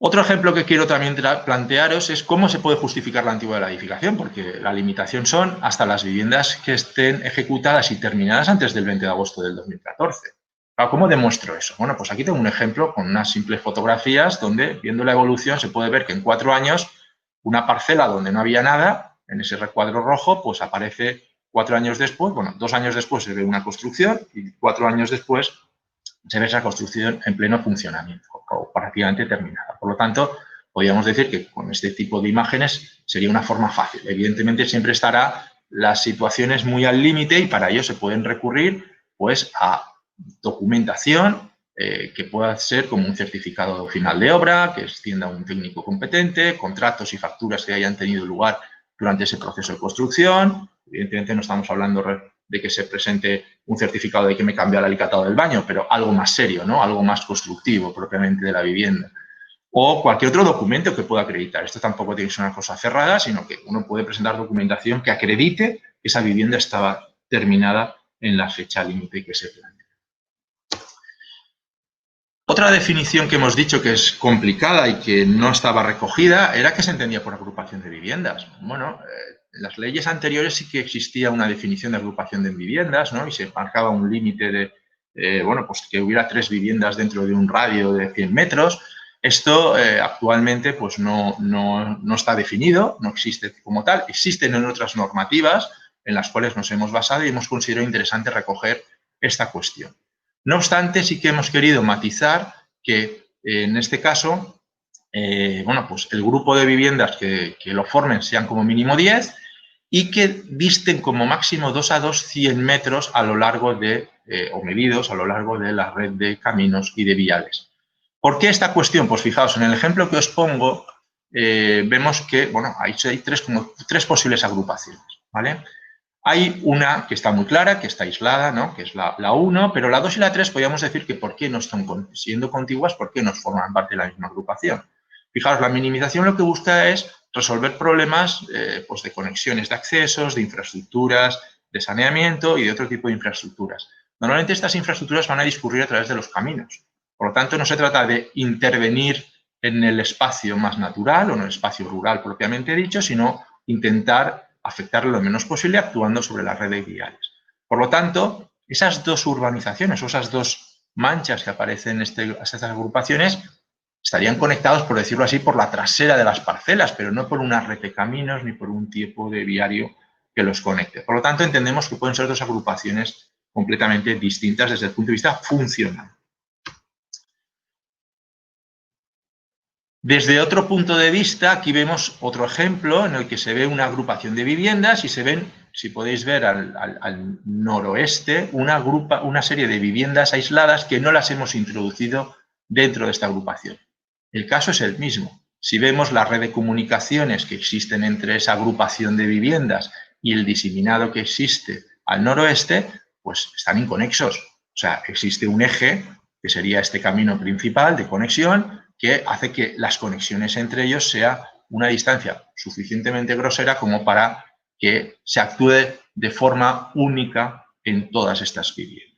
Otro ejemplo que quiero también plantearos es cómo se puede justificar la antigüedad de la edificación, porque la limitación son hasta las viviendas que estén ejecutadas y terminadas antes del 20 de agosto del 2014. ¿Cómo demuestro eso? Bueno, pues aquí tengo un ejemplo con unas simples fotografías donde, viendo la evolución, se puede ver que en 4 años, una parcela donde no había nada, en ese recuadro rojo, pues aparece 4 años después, bueno, 2 años después se ve una construcción y 4 años después se ve esa construcción en pleno funcionamiento o prácticamente terminada. Por lo tanto, podríamos decir que con este tipo de imágenes sería una forma fácil. Evidentemente, siempre estará las situaciones muy al límite y para ello se pueden recurrir pues, a documentación que pueda ser como un certificado final de obra, que extienda un técnico competente, contratos y facturas que hayan tenido lugar durante ese proceso de construcción. Evidentemente, no estamos hablando de que se presente un certificado de que me cambia el alicatado del baño, pero algo más serio, ¿no? Algo más constructivo propiamente de la vivienda. O cualquier otro documento que pueda acreditar. Esto tampoco tiene que ser una cosa cerrada, sino que uno puede presentar documentación que acredite que esa vivienda estaba terminada en la fecha límite que se plantea. Otra definición que hemos dicho que es complicada y que no estaba recogida era qué se entendía por agrupación de viviendas. Bueno, en las leyes anteriores sí que existía una definición de agrupación de viviendas, ¿no? Y se marcaba un límite de, bueno, pues que hubiera 3 viviendas dentro de un radio de 100 metros. Esto actualmente pues no está definido, no existe como tal. Existen en otras normativas en las cuales nos hemos basado y hemos considerado interesante recoger esta cuestión. No obstante, sí que hemos querido matizar que en este caso, bueno, pues el grupo de viviendas que lo formen sean como mínimo 10 y que disten como máximo 2 a 2 100 metros a lo largo de, o medidos a lo largo de la red de caminos y de viales. ¿Por qué esta cuestión? Pues fijaos, en el ejemplo que os pongo, vemos que, bueno, hay 3 posibles agrupaciones, ¿vale? Hay una que está muy clara, que está aislada, ¿no? Que es la 1, pero la 2 y la 3 podríamos decir que ¿por qué no están siendo contiguas? ¿Por qué no forman parte de la misma agrupación? Fijaos, la minimización lo que busca es resolver problemas pues de conexiones de accesos, de infraestructuras, de saneamiento y de otro tipo de infraestructuras. Normalmente estas infraestructuras van a discurrir a través de los caminos. Por lo tanto, no se trata de intervenir en el espacio más natural o en el espacio rural propiamente dicho, sino intentar afectar lo menos posible actuando sobre las redes viales. Por lo tanto, esas 2 urbanizaciones o esas 2 manchas que aparecen en estas agrupaciones estarían conectados, por decirlo así, por la trasera de las parcelas, pero no por una red de caminos ni por un tipo de viario que los conecte. Por lo tanto, entendemos que pueden ser 2 agrupaciones completamente distintas desde el punto de vista funcional. Desde otro punto de vista, aquí vemos otro ejemplo en el que se ve una agrupación de viviendas y se ven, si podéis ver al noroeste, una serie de viviendas aisladas que no las hemos introducido dentro de esta agrupación. El caso es el mismo. Si vemos la red de comunicaciones que existen entre esa agrupación de viviendas y el diseminado que existe al noroeste, pues están inconexos. O sea, existe un eje, que sería este camino principal de conexión, que hace que las conexiones entre ellos sea una distancia suficientemente grosera como para que se actúe de forma única en todas estas viviendas.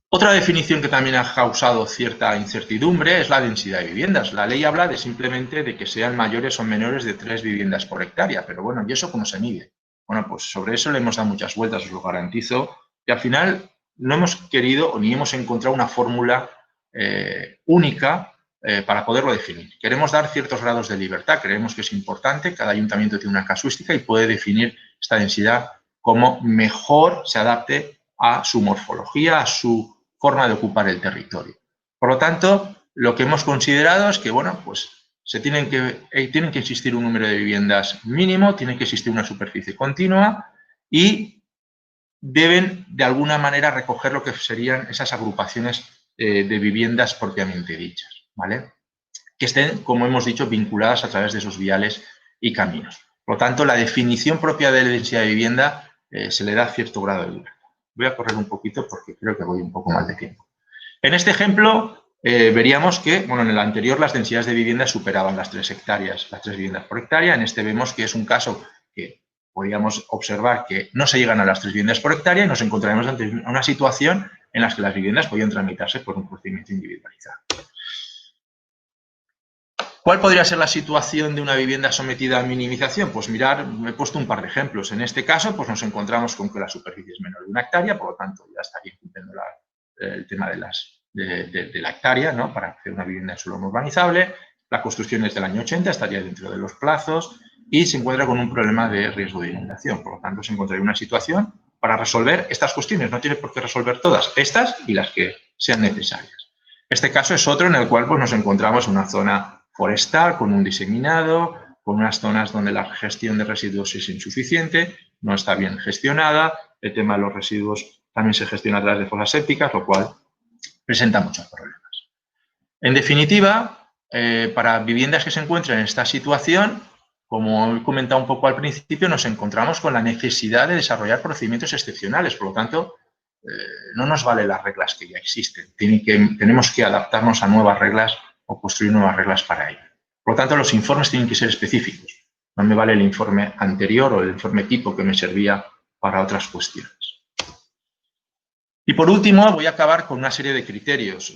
Otra definición que también ha causado cierta incertidumbre es la densidad de viviendas. La ley habla de simplemente de que sean mayores o menores de 3 viviendas por hectárea, pero bueno, ¿y eso cómo se mide? Bueno, pues sobre eso le hemos dado muchas vueltas, os lo garantizo, y al final no hemos querido o ni hemos encontrado una fórmula única para poderlo definir. Queremos dar ciertos grados de libertad, creemos que es importante, cada ayuntamiento tiene una casuística y puede definir esta densidad como mejor se adapte a su morfología, a su forma de ocupar el territorio. Por lo tanto, lo que hemos considerado es que, bueno, pues tienen que existir un número de viviendas mínimo, tiene que existir una superficie continua y deben de alguna manera recoger lo que serían esas agrupaciones de viviendas propiamente dichas, ¿vale? Que estén, como hemos dicho, vinculadas a través de esos viales y caminos. Por lo tanto, la definición propia de la densidad de vivienda se le da cierto grado de libertad. Voy a correr un poquito porque creo que voy un poco mal de tiempo. En este ejemplo veríamos que, bueno, en el anterior las densidades de vivienda superaban las 3 hectáreas, las 3 viviendas por hectárea. En este vemos que es un caso que podríamos observar que no se llegan a las 3 viviendas por hectárea y nos encontraremos ante una situación en la que las viviendas podrían tramitarse por un procedimiento individualizado. ¿Cuál podría ser la situación de una vivienda sometida a minimización? Pues mirar, me he puesto un par de ejemplos. En este caso, pues nos encontramos con que la superficie es menor de 1 hectárea, por lo tanto, ya estaría cumpliendo el tema de la hectárea, ¿no?, para hacer una vivienda en suelo no urbanizable. La construcción es del año 80, estaría dentro de los plazos y se encuentra con un problema de riesgo de inundación. Por lo tanto, se encontraría una situación para resolver estas cuestiones. No tiene por qué resolver todas, estas y las que sean necesarias. Este caso es otro en el cual pues, nos encontramos en una zona forestal, con un diseminado, con unas zonas donde la gestión de residuos es insuficiente, no está bien gestionada, el tema de los residuos también se gestiona a través de fosas sépticas, lo cual presenta muchos problemas. En definitiva, para viviendas que se encuentren en esta situación, como he comentado un poco al principio, nos encontramos con la necesidad de desarrollar procedimientos excepcionales, por lo tanto, no nos valen las reglas que ya existen, tenemos que adaptarnos a nuevas reglas o construir nuevas reglas para ello. Por lo tanto, los informes tienen que ser específicos. No me vale el informe anterior o el informe tipo que me servía para otras cuestiones. Y por último, voy a acabar con una serie de criterios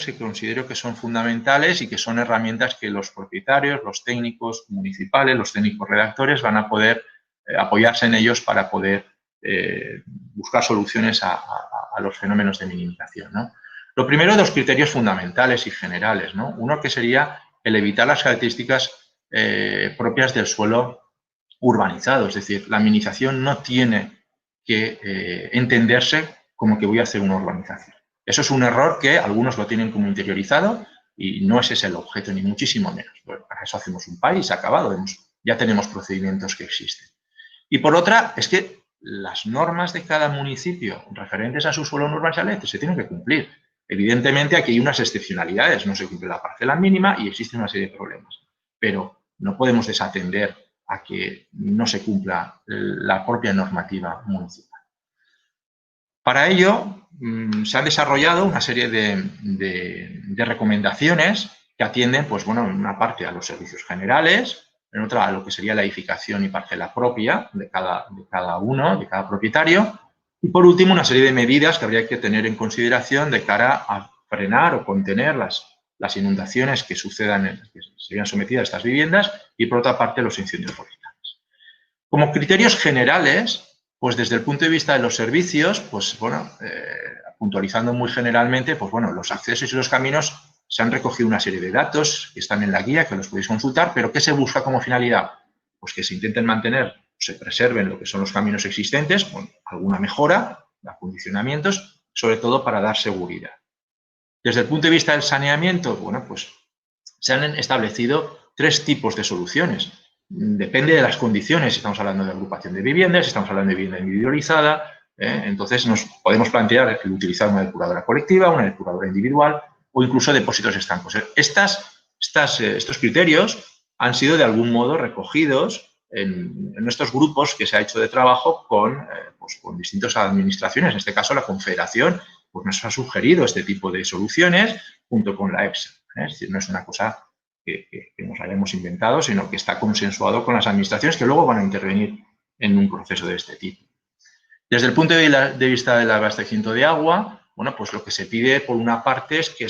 que considero que son fundamentales y que son herramientas que los propietarios, los técnicos municipales, los técnicos redactores van a poder apoyarse en ellos para poder buscar soluciones a los fenómenos de minimización, ¿no? Lo primero, dos criterios fundamentales y generales, ¿no? Uno que sería el evitar las características propias del suelo urbanizado, es decir, la minimización no tiene que entenderse como que voy a hacer una urbanización. Eso es un error que algunos lo tienen como interiorizado y no ese es el objeto, ni muchísimo menos. Bueno, para eso hacemos un país acabado, ya tenemos procedimientos que existen. Y por otra, es que las normas de cada municipio referentes a su suelo no urbanizable se tienen que cumplir. Evidentemente, aquí hay unas excepcionalidades, no se cumple la parcela mínima y existen una serie de problemas. Pero no podemos desatender a que no se cumpla la propia normativa municipal. Para ello, se han desarrollado una serie de recomendaciones que atienden, pues bueno, en una parte a los servicios generales, en otra a lo que sería la edificación y parcela propia de cada uno, de cada propietario, y por último una serie de medidas que habría que tener en consideración de cara a frenar o contener las inundaciones que sucedan, que serían sometidas a estas viviendas, y por otra parte los incendios forestales. Como criterios generales, pues desde el punto de vista de los servicios, pues bueno, puntualizando muy generalmente, pues bueno, los accesos y los caminos se han recogido una serie de datos que están en la guía, que los podéis consultar, pero ¿qué se busca como finalidad? Pues que se intenten mantener, se preserven lo que son los caminos existentes, con alguna mejora, de acondicionamientos, sobre todo para dar seguridad. Desde el punto de vista del saneamiento, bueno, pues se han establecido 3 tipos de soluciones. Depende de las condiciones, si estamos hablando de agrupación de viviendas, si estamos hablando de vivienda individualizada, entonces nos podemos plantear el utilizar una depuradora colectiva, una depuradora individual o incluso depósitos estancos. Estos criterios han sido de algún modo recogidos en estos grupos que se ha hecho de trabajo con distintas administraciones, en este caso la Confederación, pues nos ha sugerido este tipo de soluciones junto con la EPSA. Es decir, no es una cosa que nos hayamos inventado, sino que está consensuado con las administraciones que luego van a intervenir en un proceso de este tipo. Desde el punto de vista del abastecimiento de agua, bueno, pues lo que se pide por una parte es que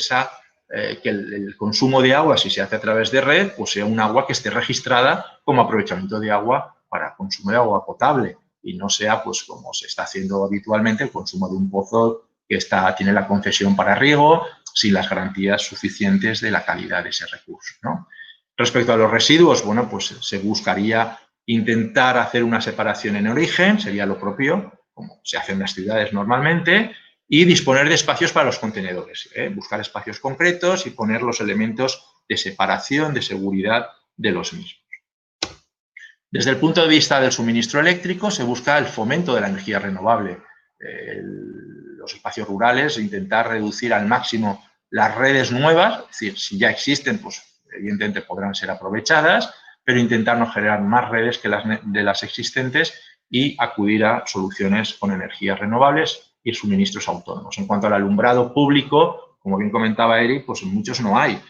el consumo de agua, si se hace a través de red, pues sea un agua que esté registrada como aprovechamiento de agua para consumo de agua potable y no sea, pues como se está haciendo habitualmente, el consumo de un pozo que tiene la concesión para riego sin las garantías suficientes de la calidad de ese recurso, ¿no? Respecto a los residuos, bueno, pues se buscaría intentar hacer una separación en origen, sería lo propio, como se hace en las ciudades normalmente, y disponer de espacios para los contenedores, buscar espacios concretos y poner los elementos de separación, de seguridad de los mismos. Desde el punto de vista del suministro eléctrico, se busca el fomento de la energía renovable. Los espacios rurales, intentar reducir al máximo las redes nuevas, es decir, si ya existen, pues evidentemente podrán ser aprovechadas, pero intentar no generar más redes que las existentes y acudir a soluciones con energías renovables y suministros autónomos. En cuanto al alumbrado público, como bien comentaba Eric, pues en muchos no hay.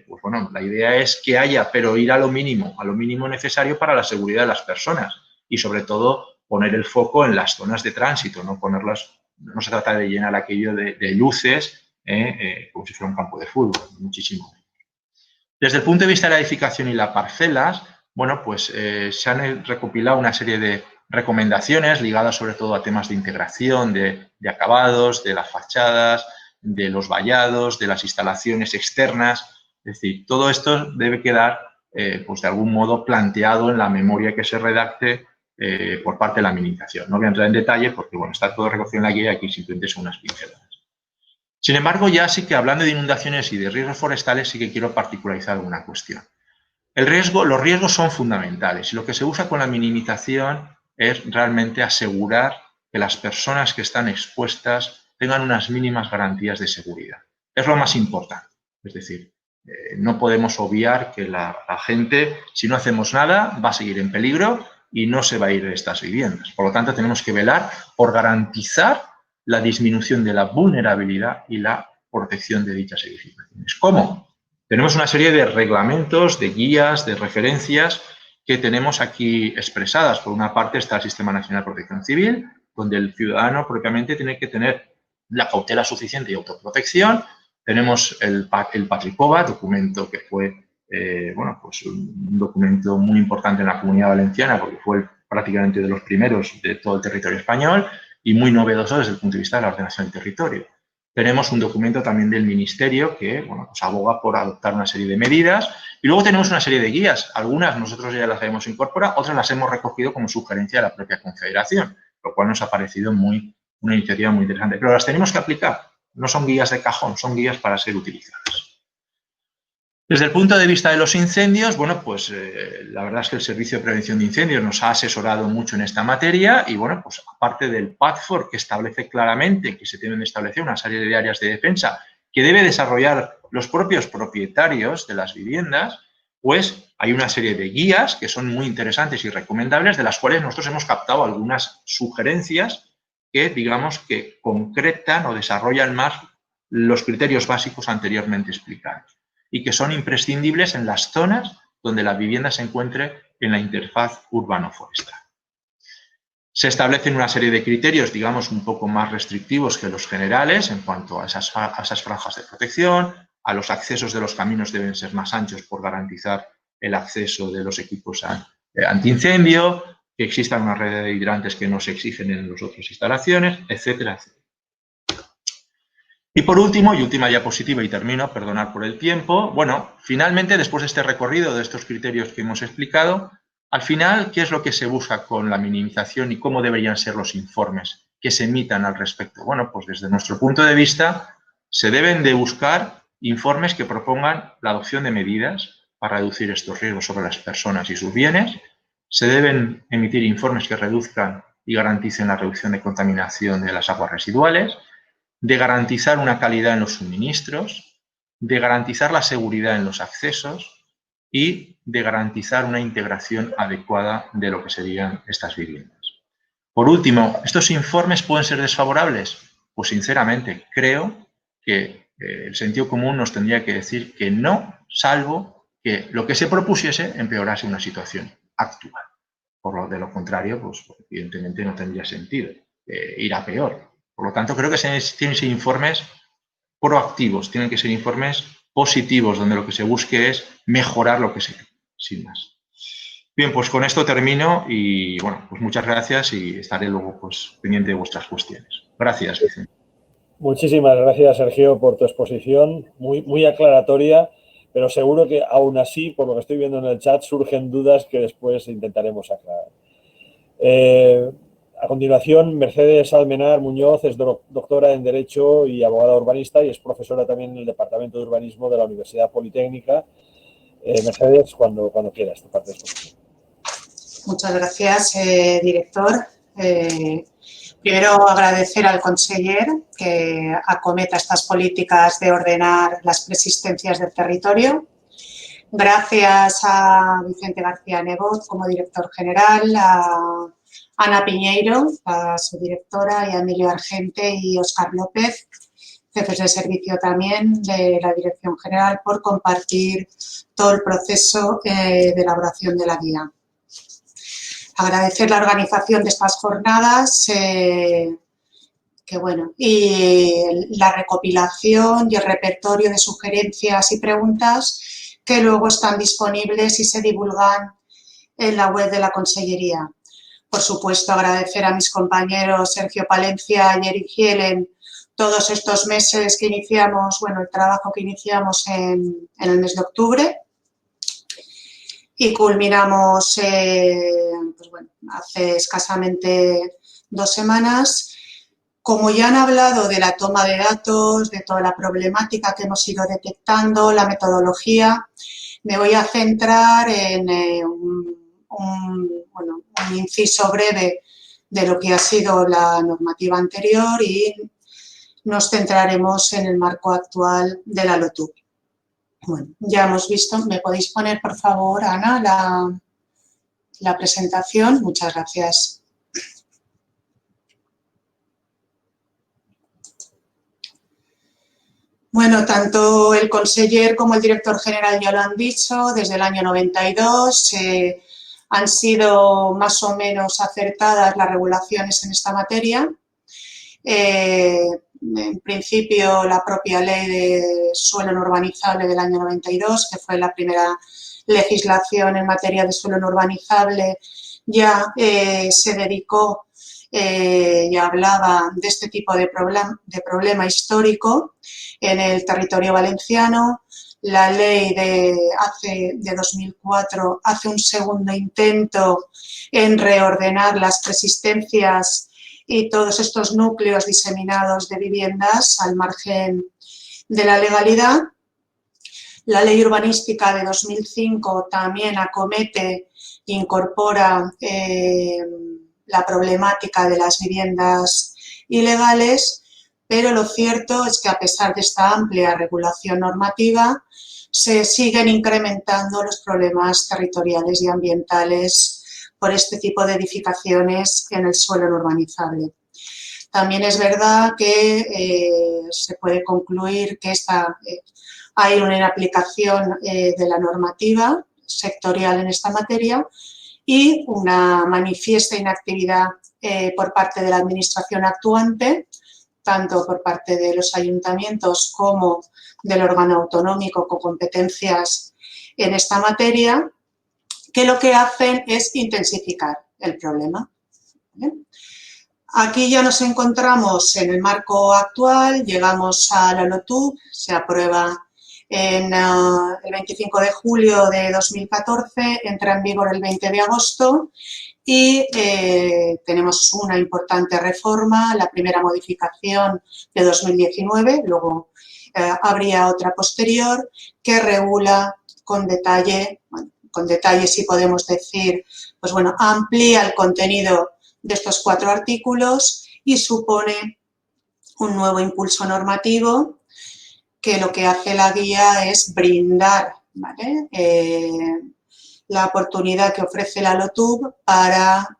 Pues bueno, la idea es que haya, pero ir a lo mínimo necesario para la seguridad de las personas y sobre todo poner el foco en las zonas de tránsito, no se trata de llenar aquello de luces como si fuera un campo de fútbol, muchísimo menos. Desde el punto de vista de la edificación y las parcelas, bueno, pues se han recopilado una serie de recomendaciones ligadas sobre todo a temas de integración, de acabados, de las fachadas, de los vallados, de las instalaciones externas. Es decir, todo esto debe quedar, pues de algún modo, planteado en la memoria que se redacte por parte de la administración. No voy a entrar en detalle porque, bueno, está todo recogido en la guía y aquí simplemente son unas pinceladas. Sin embargo, ya sí que hablando de inundaciones y de riesgos forestales, sí que quiero particularizar alguna cuestión. Los riesgos son fundamentales y lo que se busca con la minimización es realmente asegurar que las personas que están expuestas tengan unas mínimas garantías de seguridad. Es lo más importante. Es decir, no podemos obviar que la gente, si no hacemos nada, va a seguir en peligro y no se va a ir de estas viviendas. Por lo tanto, tenemos que velar por garantizar la disminución de la vulnerabilidad y la protección de dichas edificaciones. ¿Cómo? Tenemos una serie de reglamentos, de guías, de referencias que tenemos aquí expresadas. Por una parte está el Sistema Nacional de Protección Civil, donde el ciudadano propiamente tiene que tener la cautela suficiente y autoprotección. Tenemos el Patricova, documento que fue bueno, pues un documento muy importante en la Comunidad Valenciana porque fue prácticamente de los primeros de todo el territorio español y muy novedoso desde el punto de vista de la ordenación del territorio. Tenemos un documento también del Ministerio que, bueno, pues aboga por adoptar una serie de medidas y luego tenemos una serie de guías. Algunas nosotros ya las hemos incorporado, otras las hemos recogido como sugerencia de la propia Confederación, lo cual nos ha parecido una iniciativa muy interesante. Pero las tenemos que aplicar. No son guías de cajón, son guías para ser utilizadas. Desde el punto de vista de los incendios, bueno, pues la verdad es que el Servicio de Prevención de Incendios nos ha asesorado mucho en esta materia y, bueno, pues aparte del PADFOR, que establece claramente que se tienen que establecer una serie de áreas de defensa que debe desarrollar los propios propietarios de las viviendas, pues hay una serie de guías que son muy interesantes y recomendables, de las cuales nosotros hemos captado algunas sugerencias que, digamos, que concretan o desarrollan más los criterios básicos anteriormente explicados y que son imprescindibles en las zonas donde la vivienda se encuentre en la interfaz urbano-forestal. Se establecen una serie de criterios, digamos, un poco más restrictivos que los generales en cuanto a esas franjas de protección, a los accesos de los caminos deben ser más anchos por garantizar el acceso de los equipos antiincendio, que existan una red de hidrantes que no se exigen en las otras instalaciones, etcétera, etcétera. Y por último, y última diapositiva y termino, perdonad por el tiempo, bueno, finalmente, después de este recorrido de estos criterios que hemos explicado, al final, ¿qué es lo que se busca con la minimización y cómo deberían ser los informes que se emitan al respecto? Bueno, pues desde nuestro punto de vista, se deben de buscar informes que propongan la adopción de medidas para reducir estos riesgos sobre las personas y sus bienes. Se deben emitir informes que reduzcan y garanticen la reducción de contaminación de las aguas residuales, de garantizar una calidad en los suministros, de garantizar la seguridad en los accesos y de garantizar una integración adecuada de lo que serían estas viviendas. Por último, ¿estos informes pueden ser desfavorables? Pues sinceramente creo que el sentido común nos tendría que decir que no, salvo que lo que se propusiese empeorase una situación actual. De lo contrario, pues evidentemente no tendría sentido ir a peor. Por lo tanto, creo que tienen que ser informes proactivos, tienen que ser informes positivos, donde lo que se busque es mejorar lo que se cree, sin más. Bien, pues con esto termino y, bueno, pues muchas gracias y estaré luego pues pendiente de vuestras cuestiones. Gracias, Vicente. Muchísimas gracias, Sergio, por tu exposición, muy aclaratoria, pero seguro que aún así, por lo que estoy viendo en el chat, surgen dudas que después intentaremos aclarar. A continuación, Mercedes Almenar Muñoz es doctora en Derecho y abogada urbanista y es profesora también en el Departamento de Urbanismo de la Universidad Politécnica. Mercedes, cuando quieras, tu parte de exposición. Muchas gracias, director. Primero, agradecer al conseller que acometa estas políticas de ordenar las preexistencias del territorio. Gracias a Vicente García Nebot como director general, a Ana Piñeiro, a su directora, y a Emilio Argente y Óscar López, jefes de servicio también de la Dirección General, por compartir todo el proceso de elaboración de la guía. Agradecer la organización de estas jornadas, y la recopilación y el repertorio de sugerencias y preguntas que luego están disponibles y se divulgan en la web de la Consellería. Por supuesto, agradecer a mis compañeros Sergio Palencia y Eric Hielen todos estos meses que iniciamos, bueno, el trabajo que iniciamos en el mes de octubre y culminamos pues bueno, hace escasamente 2 semanas. Como ya han hablado de la toma de datos, de toda la problemática que hemos ido detectando, la metodología, me voy a centrar en un inciso breve de lo que ha sido la normativa anterior y nos centraremos en el marco actual de la LOTUB. Bueno, ya hemos visto, ¿me podéis poner, por favor, Ana, la presentación? Muchas gracias. Bueno, tanto el conseller como el director general ya lo han dicho, desde el año 92 han sido más o menos acertadas las regulaciones en esta materia. En principio, la propia ley de suelo no urbanizable del año 92, que fue la primera legislación en materia de suelo no urbanizable, ya se dedicó y hablaba de este tipo de problema histórico en el territorio valenciano. La ley de 2004 hace un segundo intento en reordenar las preexistencias y todos estos núcleos diseminados de viviendas al margen de la legalidad. La ley urbanística de 2005 también acomete e incorpora la problemática de las viviendas ilegales, pero lo cierto es que a pesar de esta amplia regulación normativa, se siguen incrementando los problemas territoriales y ambientales por este tipo de edificaciones en el suelo no urbanizable. También es verdad que se puede concluir que hay una inaplicación de la normativa sectorial en esta materia y una manifiesta inactividad por parte de la administración actuante, tanto por parte de los ayuntamientos como del órgano autonómico con competencias en esta materia, que lo que hacen es intensificar el problema. ¿Bien? Aquí ya nos encontramos en el marco actual, llegamos a la LOTUB, se aprueba el 25 de julio de 2014, entra en vigor el 20 de agosto y tenemos una importante reforma, la primera modificación de 2019, luego habría otra posterior que regula con detalle, si podemos decir, pues bueno, amplía el contenido de estos 4 artículos y supone un nuevo impulso normativo que lo que hace la guía es brindar, ¿vale?, la oportunidad que ofrece la LOTUB para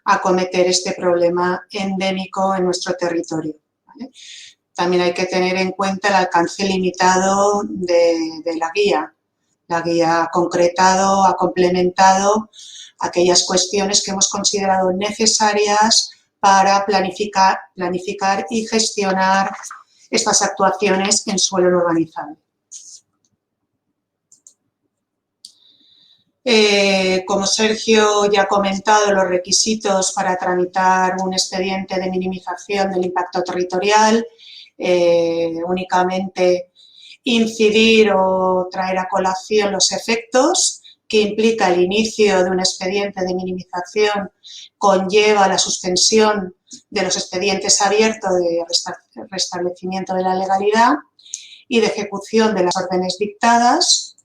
acometer este problema endémico en nuestro territorio, ¿vale? También hay que tener en cuenta el alcance limitado de la guía. La guía ha concretado, ha complementado aquellas cuestiones que hemos considerado necesarias para planificar y gestionar estas actuaciones en suelo no urbanizable. Como Sergio ya ha comentado, los requisitos para tramitar un expediente de minimización del impacto territorial, únicamente incidir o traer a colación los efectos que implica el inicio de un expediente de minimización, conlleva la suspensión de los expedientes abiertos de restablecimiento de la legalidad y de ejecución de las órdenes dictadas.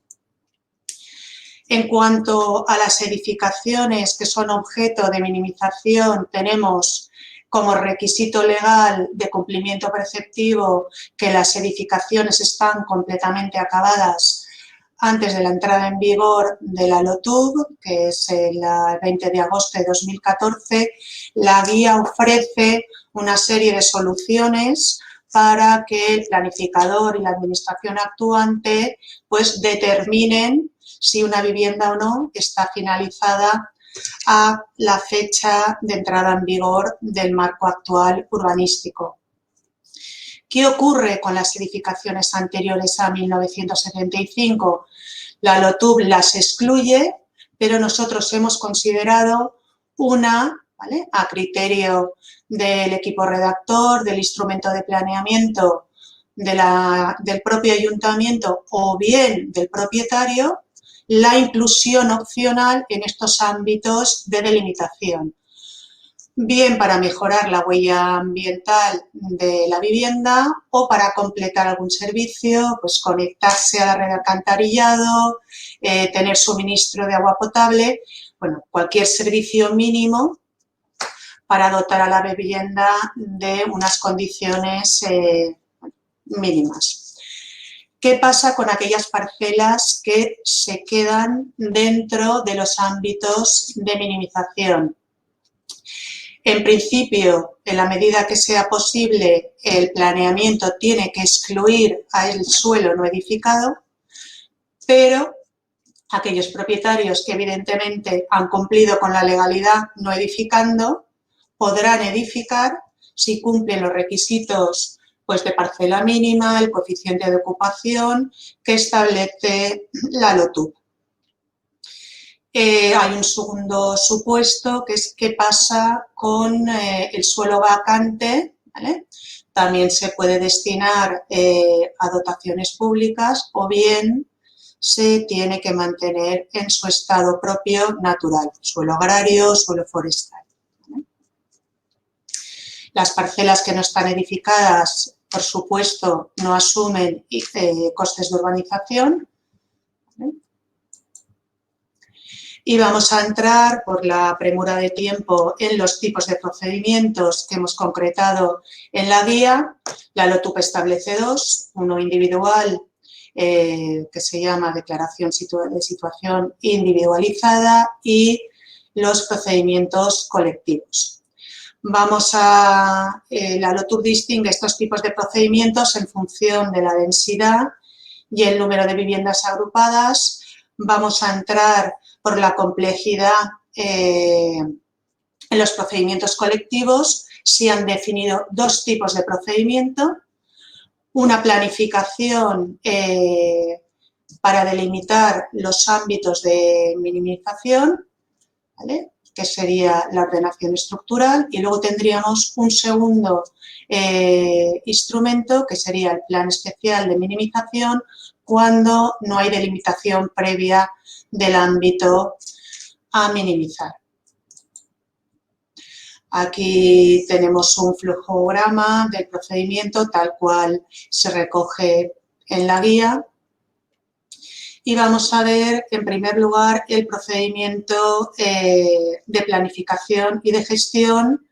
En cuanto a las edificaciones que son objeto de minimización, tenemos como requisito legal de cumplimiento preceptivo que las edificaciones están completamente acabadas antes de la entrada en vigor de la LOTUB, que es el 20 de agosto de 2014. La guía ofrece una serie de soluciones para que el planificador y la administración actuante pues determinen si una vivienda o no está finalizada a la fecha de entrada en vigor del marco actual urbanístico. ¿Qué ocurre con las edificaciones anteriores a 1975? La LOTUB las excluye, pero nosotros hemos considerado una, ¿vale?, a criterio del equipo redactor, del instrumento de planeamiento del propio ayuntamiento o bien del propietario, la inclusión opcional en estos ámbitos de delimitación. Bien para mejorar la huella ambiental de la vivienda o para completar algún servicio, pues conectarse a la red de alcantarillado, tener suministro de agua potable, bueno, cualquier servicio mínimo para dotar a la vivienda de unas condiciones mínimas. ¿Qué pasa con aquellas parcelas que se quedan dentro de los ámbitos de minimización? En principio, en la medida que sea posible, el planeamiento tiene que excluir al suelo no edificado, pero aquellos propietarios que evidentemente han cumplido con la legalidad no edificando, podrán edificar si cumplen los requisitos, pues, de parcela mínima, el coeficiente de ocupación que establece la LOTUB. Hay un segundo supuesto, que es qué pasa con el suelo vacante, ¿vale? También se puede destinar a dotaciones públicas o bien se tiene que mantener en su estado propio natural, suelo agrario, suelo forestal, ¿vale? Las parcelas que no están edificadas, por supuesto, no asumen costes de urbanización, ¿vale? Y vamos a entrar, por la premura de tiempo, en los tipos de procedimientos que hemos concretado en la guía. La LOTUB establece dos, uno individual, que se llama declaración de situación individualizada, y los procedimientos colectivos. La LOTUB distingue estos tipos de procedimientos en función de la densidad y el número de viviendas agrupadas. Vamos a entrar por la complejidad en los procedimientos colectivos. Se han definido dos tipos de procedimiento: una planificación para delimitar los ámbitos de minimización, ¿vale?, que sería la ordenación estructural, y luego tendríamos un segundo instrumento, que sería el plan especial de minimización, cuando no hay delimitación previa del ámbito a minimizar. Aquí tenemos un flujograma del procedimiento tal cual se recoge en la guía. Y vamos a ver, en primer lugar, el procedimiento de planificación y de gestión.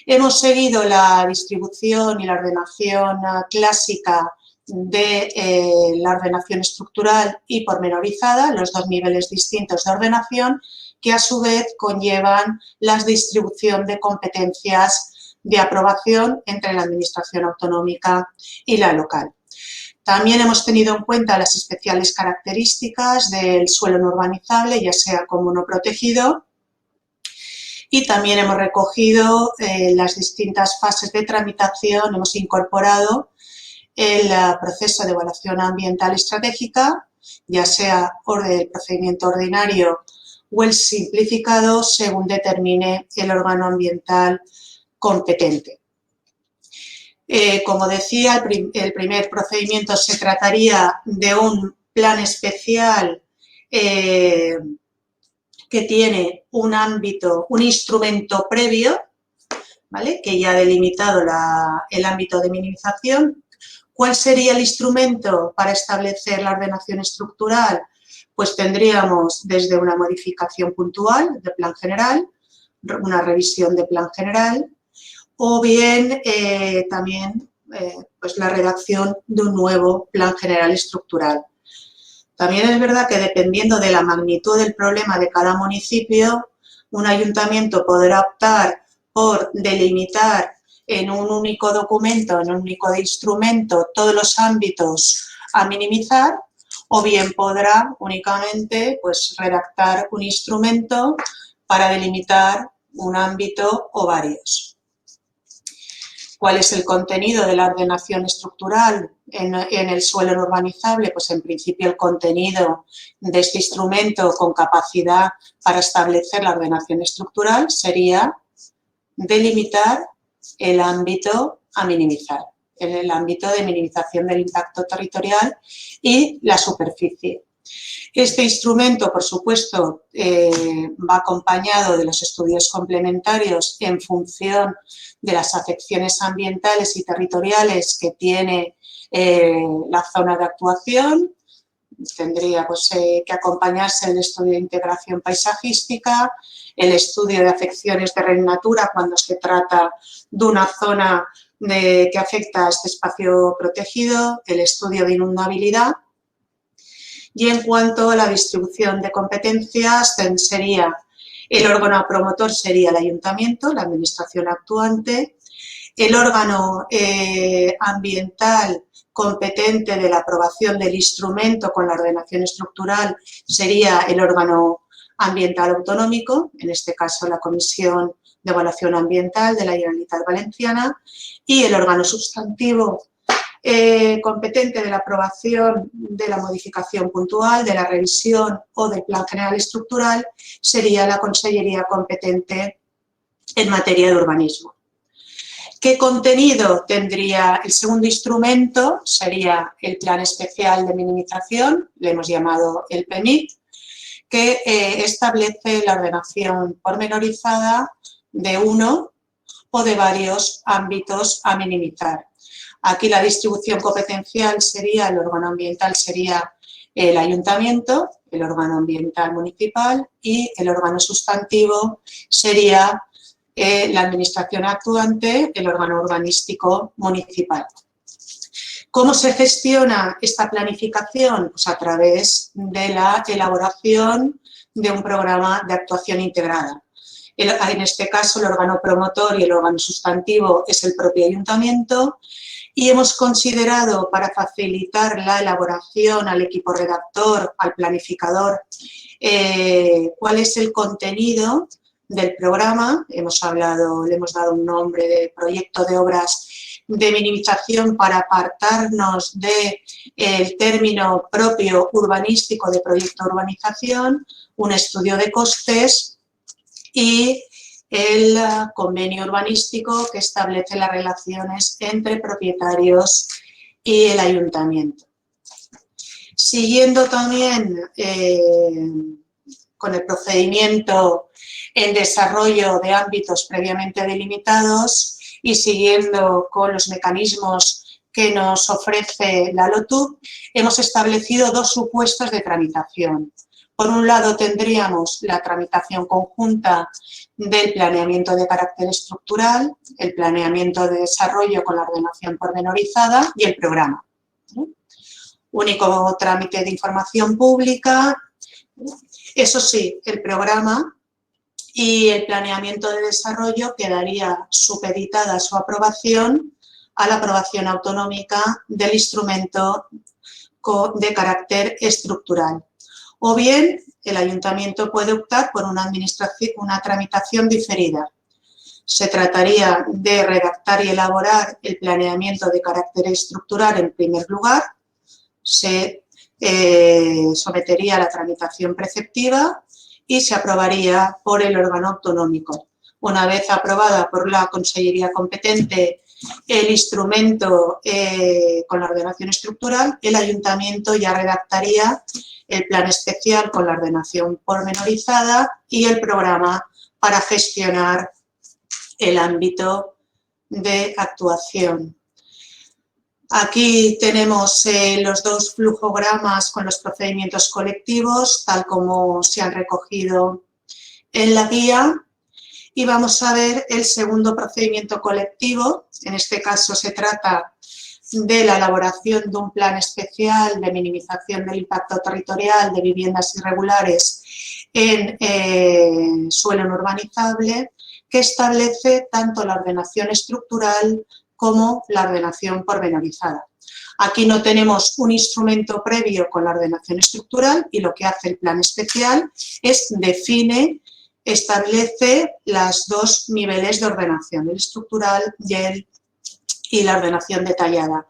Hemos seguido la distribución y la ordenación clásica de la ordenación estructural y pormenorizada, los dos niveles distintos de ordenación, que a su vez conllevan la distribución de competencias de aprobación entre la administración autonómica y la local. También hemos tenido en cuenta las especiales características del suelo no urbanizable, ya sea común o protegido, y también hemos recogido las distintas fases de tramitación, hemos incorporado el proceso de evaluación ambiental estratégica, ya sea el procedimiento ordinario o el simplificado, según determine el órgano ambiental competente. Como decía, el primer procedimiento se trataría de un plan especial que tiene un ámbito, un instrumento previo, ¿vale?, que ya ha delimitado el ámbito de minimización. ¿Cuál sería el instrumento para establecer la ordenación estructural? Pues tendríamos desde una modificación puntual de plan general, una revisión de plan general, o bien también pues la redacción de un nuevo plan general estructural. También es verdad que dependiendo de la magnitud del problema de cada municipio, un ayuntamiento podrá optar por delimitar en un único documento, en un único instrumento, todos los ámbitos a minimizar, o bien podrá únicamente, pues, redactar un instrumento para delimitar un ámbito o varios. ¿Cuál es el contenido de la ordenación estructural en el suelo no urbanizable? Pues en principio el contenido de este instrumento con capacidad para establecer la ordenación estructural sería delimitar el ámbito a minimizar, en el ámbito de minimización del impacto territorial y la superficie. Este instrumento, por supuesto, va acompañado de los estudios complementarios en función de las afecciones ambientales y territoriales que tiene la zona de actuación. Tendría pues, que acompañarse el estudio de integración paisajística, el estudio de afecciones de red natura cuando se trata de una zona que afecta a este espacio protegido, el estudio de inundabilidad. Y en cuanto a la distribución de competencias, sería el órgano promotor sería el ayuntamiento, la administración actuante, el órgano ambiental competente de la aprobación del instrumento con la ordenación estructural sería el órgano ambiental autonómico, en este caso la Comisión de Evaluación Ambiental de la Generalitat Valenciana, y el órgano sustantivo competente de la aprobación de la modificación puntual, de la revisión o del plan general estructural sería la Consellería competente en materia de urbanismo. ¿Qué contenido tendría el segundo instrumento? Sería el Plan Especial de Minimización, le hemos llamado el PEMIC, que establece la ordenación pormenorizada de uno o de varios ámbitos a minimizar. Aquí la distribución competencial sería, el órgano ambiental sería el ayuntamiento, el órgano ambiental municipal y el órgano sustantivo sería la administración actuante, el órgano urbanístico municipal. ¿Cómo se gestiona esta planificación? Pues a través de la elaboración de un programa de actuación integrada. En este caso, el órgano promotor y el órgano sustantivo es el propio ayuntamiento y hemos considerado, para facilitar la elaboración al equipo redactor, al planificador, cuál es el contenido del programa. Le hemos dado un nombre de proyecto de obras de minimización para apartarnos del término propio urbanístico de proyecto de urbanización, un estudio de costes y el convenio urbanístico que establece las relaciones entre propietarios y el ayuntamiento. Siguiendo también con el procedimiento en desarrollo de ámbitos previamente delimitados y siguiendo con los mecanismos que nos ofrece la LOTUB, hemos establecido dos supuestos de tramitación. Por un lado tendríamos la tramitación conjunta del planeamiento de carácter estructural, el planeamiento de desarrollo con la ordenación pormenorizada y el programa. Único trámite de información pública. Eso sí, el programa y el planeamiento de desarrollo quedaría supeditada su aprobación a la aprobación autonómica del instrumento de carácter estructural. O bien, el ayuntamiento puede optar por una tramitación diferida. Se trataría de redactar y elaborar el planeamiento de carácter estructural en primer lugar, se sometería a la tramitación preceptiva y se aprobaría por el órgano autonómico. Una vez aprobada por la Consellería competente el instrumento con la ordenación estructural, el ayuntamiento ya redactaría el plan especial con la ordenación pormenorizada y el programa para gestionar el ámbito de actuación. Aquí tenemos los dos flujogramas con los procedimientos colectivos, tal como se han recogido en la guía. Y vamos a ver el segundo procedimiento colectivo. En este caso se trata de la elaboración de un plan especial de minimización del impacto territorial de viviendas irregulares en suelo no urbanizable, que establece tanto la ordenación estructural como la ordenación pormenorizada. Aquí no tenemos un instrumento previo con la ordenación estructural y lo que hace el plan especial es establece los dos niveles de ordenación, el estructural y el y la ordenación detallada.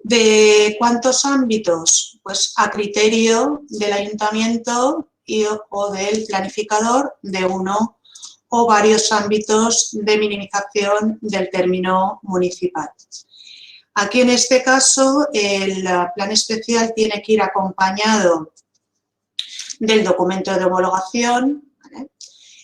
¿De cuántos ámbitos? Pues a criterio del ayuntamiento o del planificador, de uno o varios ámbitos de minimización del término municipal. Aquí en este caso el plan especial tiene que ir acompañado del documento de homologación, ¿vale?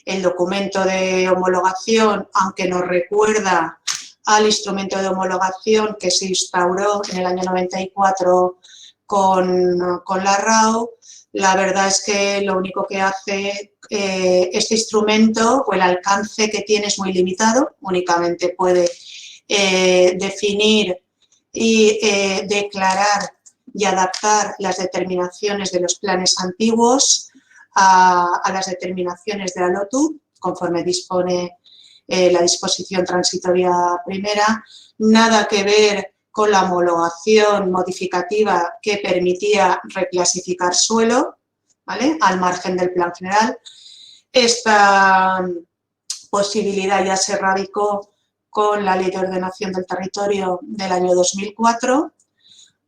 El documento de homologación, aunque nos recuerda al instrumento de homologación que se instauró en el año 94 con la RAO, la verdad es que lo único que hace este instrumento, o el alcance que tiene, es muy limitado, únicamente puede definir y declarar y adaptar las determinaciones de los planes antiguos a las determinaciones de la LOTU, conforme dispone la disposición transitoria primera. Nada que ver con la homologación modificativa que permitía reclasificar suelo, ¿vale?, al margen del plan general. Esta posibilidad ya se radicó con la Ley de Ordenación del Territorio del año 2004.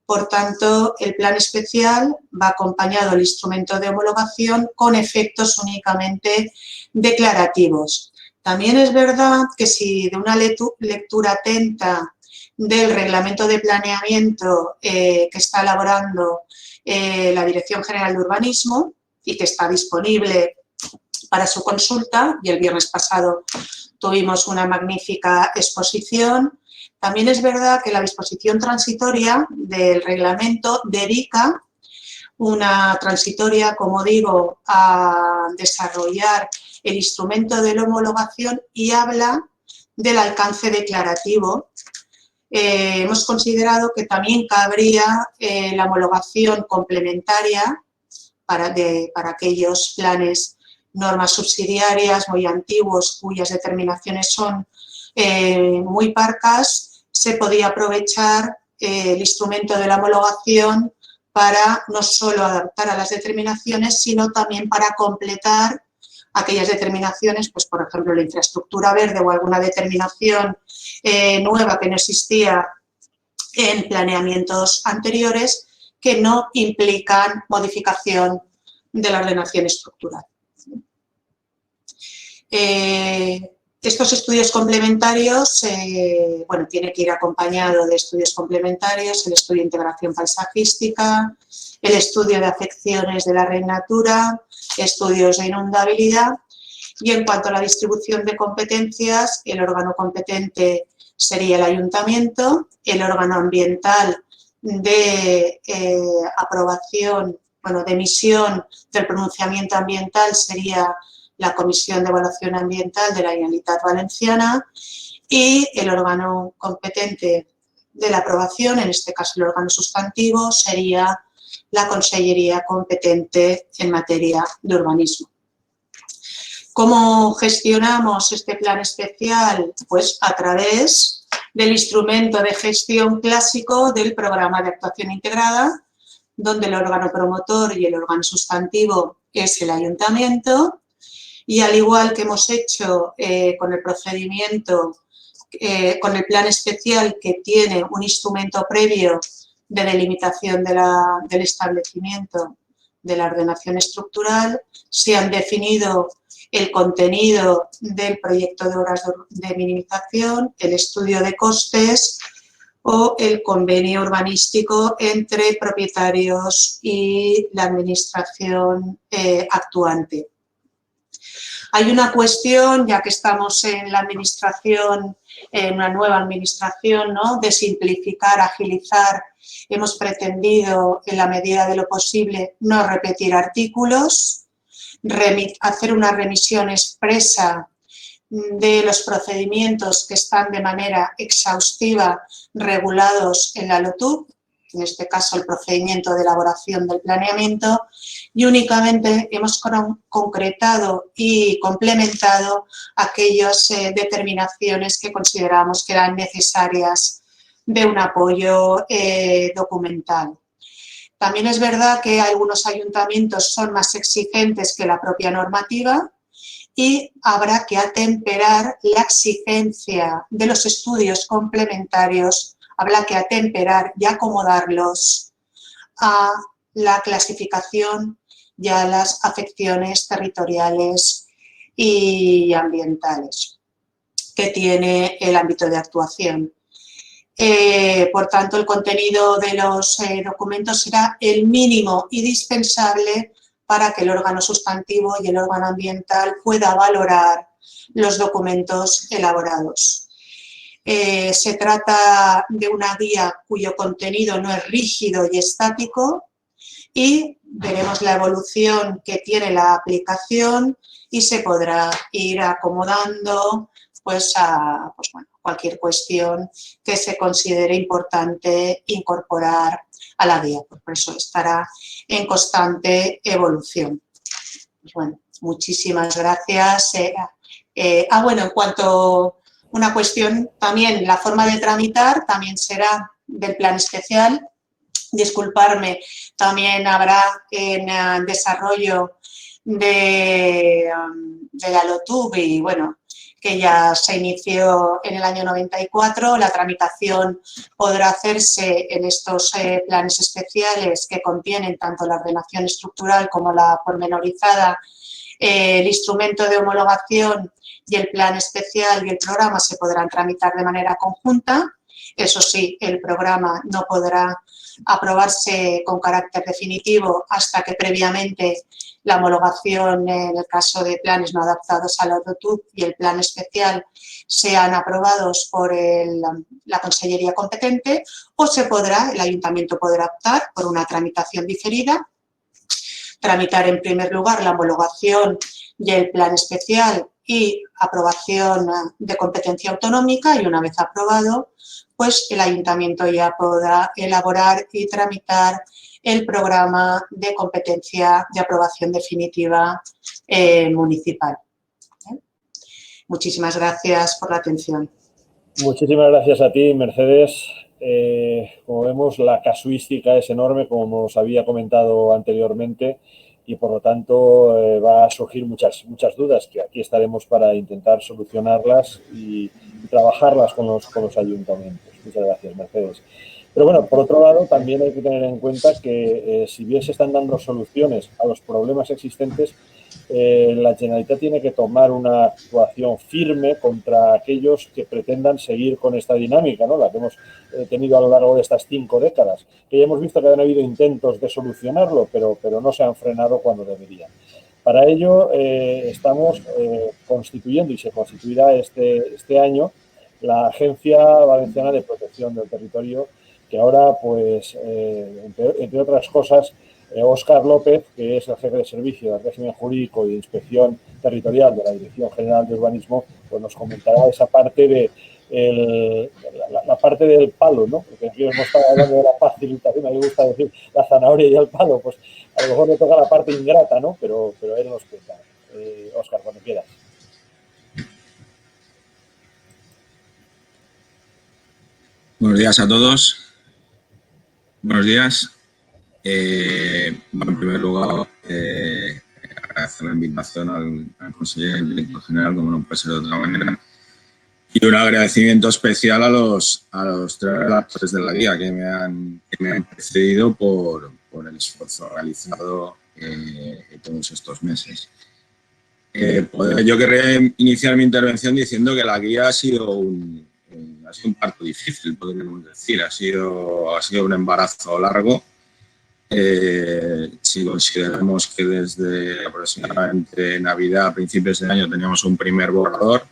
Por tanto, el plan especial va acompañado del instrumento de homologación con efectos únicamente declarativos. También es verdad que si de una lectura atenta del reglamento de planeamiento que está elaborando la Dirección General de Urbanismo y que está disponible para su consulta, y el viernes pasado tuvimos una magnífica exposición, también es verdad que la disposición transitoria del reglamento dedica una transitoria, como digo, a desarrollar el instrumento de la homologación y habla del alcance declarativo. Hemos considerado que también cabría la homologación complementaria para aquellos planes, normas subsidiarias muy antiguos cuyas determinaciones son muy parcas. Se podía aprovechar el instrumento de la homologación para no solo adaptar a las determinaciones, sino también para completar aquellas determinaciones, pues por ejemplo la infraestructura verde o alguna determinación nueva que no existía en planeamientos anteriores, que no implican modificación de la ordenación estructural. Estos estudios complementarios, bueno, tiene que ir acompañado de estudios complementarios, el estudio de integración paisajística, el estudio de afecciones de la red Natura, estudios de inundabilidad. Y en cuanto a la distribución de competencias, el órgano competente sería el ayuntamiento, el órgano ambiental de aprobación, bueno, de emisión del pronunciamiento ambiental sería la Comisión de Evaluación Ambiental de la Generalitat Valenciana, y el órgano competente de la aprobación, en este caso el órgano sustantivo, sería la Consellería competente en materia de urbanismo. ¿Cómo gestionamos este plan especial? Pues a través del instrumento de gestión clásico del programa de actuación integrada, donde el órgano promotor y el órgano sustantivo es el ayuntamiento. Y al igual que hemos hecho con el procedimiento, con el plan especial, que tiene un instrumento previo de delimitación del establecimiento de la ordenación estructural, se han definido el contenido del proyecto de obras de minimización, el estudio de costes o el convenio urbanístico entre propietarios y la administración actuante. Hay una cuestión, ya que estamos en la administración, en una nueva administración, ¿no?, de simplificar, agilizar. Hemos pretendido, en la medida de lo posible, no repetir artículos, hacer una remisión expresa de los procedimientos que están de manera exhaustiva regulados en la LOTU, en este caso el procedimiento de elaboración del planeamiento, y únicamente hemos concretado y complementado aquellas determinaciones que consideramos que eran necesarias de un apoyo documental. También es verdad que algunos ayuntamientos son más exigentes que la propia normativa y habrá que atemperar la exigencia de los estudios complementarios, habrá que atemperar y acomodarlos a la clasificación y a las afecciones territoriales y ambientales que tiene el ámbito de actuación. Por tanto, el contenido de los documentos será el mínimo indispensable para que el órgano sustantivo y el órgano ambiental pueda valorar los documentos elaborados. Se trata de una guía cuyo contenido no es rígido y estático y veremos la evolución que tiene la aplicación y se podrá ir acomodando pues, a cualquier cuestión que se considere importante incorporar a la guía. Por eso estará en constante evolución. Pues bueno, muchísimas gracias. Bueno, en cuanto a una cuestión, también la forma de tramitar también será del plan especial. Disculparme, también habrá en desarrollo de la LOTUB y bueno, que ya se inició en el año 94. La tramitación podrá hacerse en estos planes especiales que contienen tanto la ordenación estructural como la pormenorizada. El instrumento de homologación y el plan especial y el programa se podrán tramitar de manera conjunta. Eso sí, el programa no podrá aprobarse con carácter definitivo hasta que previamente la homologación en el caso de planes no adaptados a la LOTUB y el plan especial sean aprobados por la Consellería competente, o el Ayuntamiento podrá optar por una tramitación diferida, tramitar en primer lugar la homologación y el plan especial y aprobación de competencia autonómica, y una vez aprobado, pues el Ayuntamiento ya podrá elaborar y tramitar el programa de competencia de aprobación definitiva municipal. Muchísimas gracias por la atención. Muchísimas gracias a ti, Mercedes. Como vemos, la casuística es enorme, como os había comentado anteriormente, y por lo tanto va a surgir muchas dudas, que aquí estaremos para intentar solucionarlas y trabajarlas con los ayuntamientos. Muchas gracias, Mercedes. Pero bueno, por otro lado, también hay que tener en cuenta que si bien se están dando soluciones a los problemas existentes, la Generalitat tiene que tomar una actuación firme contra aquellos que pretendan seguir con esta dinámica, ¿no? La que hemos tenido a lo largo de estas 5 décadas, que ya hemos visto que han habido intentos de solucionarlo, pero no se han frenado cuando deberían. Para ello estamos constituyendo, y se constituirá este año, la Agencia Valenciana de Protección del Territorio, que ahora, pues, entre otras cosas, Óscar López, que es el jefe de servicio de régimen jurídico y de inspección territorial de la Dirección General de Urbanismo, pues nos comentará esa parte de la parte del palo, ¿no? Porque aquí hemos estado hablando de la facilitación, a mí me gusta decir la zanahoria y el palo, pues a lo mejor le toca la parte ingrata, ¿no? Pero él nos cuenta. Óscar, cuando quieras. Buenos días a todos. Buenos días. En primer lugar, agradecer la invitación al consejero y director general, como no puede ser de otra manera. Y un agradecimiento especial a los 3 redactores de la guía que me han precedido por el esfuerzo realizado todos estos meses. Yo querría iniciar mi intervención diciendo que la guía ha sido un parto difícil, podríamos decir. Ha sido un embarazo largo. Si consideramos que desde aproximadamente Navidad a principios de año teníamos un primer borrador,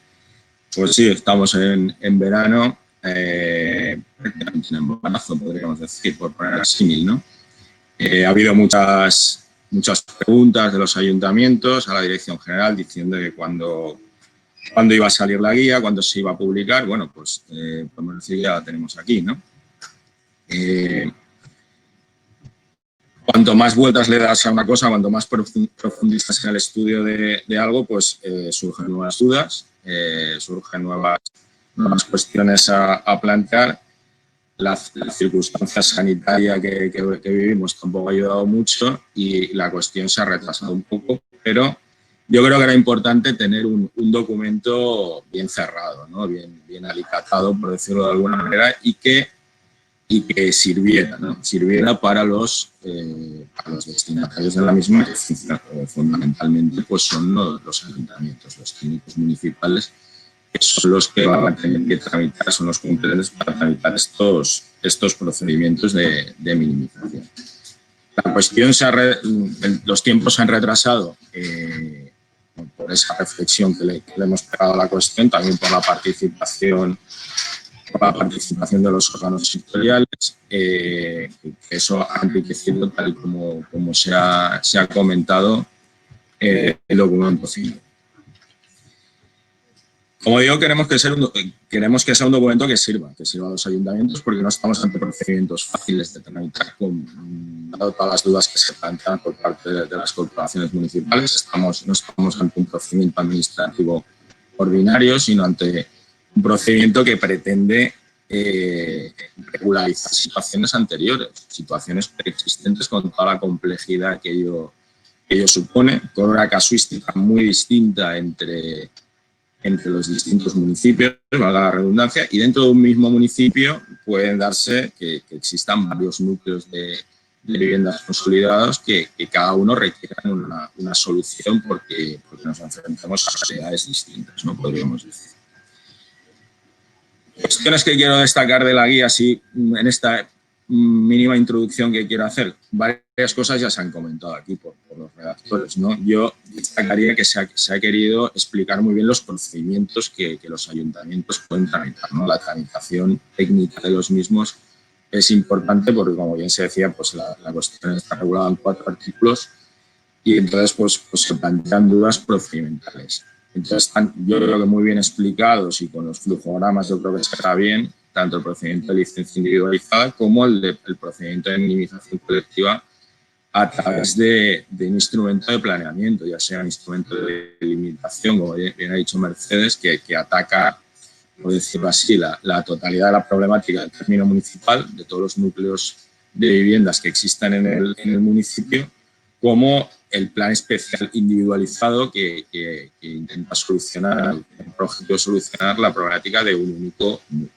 pues sí, estamos en verano, prácticamente en embarazo, podríamos decir, por poner símil, ¿no? Ha habido muchas preguntas de los ayuntamientos a la Dirección General diciendo que cuándo iba a salir la guía, cuándo se iba a publicar. Bueno, pues podemos decir que ya la tenemos aquí, ¿no? Cuanto más vueltas le das a una cosa, cuanto más profundizas en el estudio de algo, pues surgen nuevas dudas, surgen nuevas cuestiones a plantear. La circunstancia sanitaria que vivimos tampoco ha ayudado mucho y la cuestión se ha retrasado un poco, pero yo creo que era importante tener un documento bien cerrado, ¿no? bien alicatado, por decirlo de alguna manera, y que sirviera, ¿no? Sirviera para los destinatarios de la misma, que fundamentalmente pues son los ayuntamientos, los técnicos municipales, que son los que van a tener que tramitar, son los competentes para tramitar estos procedimientos de minimización. La cuestión los tiempos se han retrasado por esa reflexión que le hemos pegado a la cuestión, también por la participación de los órganos sectoriales, eso ha enriquecido, tal como se ha comentado, el documento final. Como digo, queremos que sea un documento que sirva a los ayuntamientos, porque no estamos ante procedimientos fáciles de tramitar, dado todas las dudas que se plantean por parte de las corporaciones municipales. No estamos ante un procedimiento administrativo ordinario, sino ante un procedimiento que pretende regularizar situaciones anteriores, situaciones preexistentes con toda la complejidad que ello supone, con una casuística muy distinta entre los distintos municipios, valga la redundancia, y dentro de un mismo municipio pueden darse que existan varios núcleos de viviendas consolidadas que cada uno requieran una solución porque nos enfrentamos a realidades distintas, ¿no? Podríamos decir. Cuestiones que quiero destacar de la guía, sí, en esta mínima introducción que quiero hacer. Varias cosas ya se han comentado aquí por los redactores, ¿no? Yo destacaría que se ha querido explicar muy bien los procedimientos que los ayuntamientos pueden tramitar, ¿no? La tramitación técnica de los mismos es importante porque, como bien se decía, pues la cuestión está regulada en 4 artículos y entonces pues se plantean dudas procedimentales. Entonces, yo creo que muy bien explicados y con los flujogramas yo creo que estará bien, tanto el procedimiento de licencia individualizada como el procedimiento de minimización colectiva a través de un instrumento de planeamiento, ya sea un instrumento de limitación, como bien ha dicho Mercedes, que ataca, por decirlo así, la totalidad de la problemática del término municipal, de todos los núcleos de viviendas que existan en el municipio, como el plan especial individualizado que intenta solucionar, el objetivo de solucionar la problemática de un único núcleo.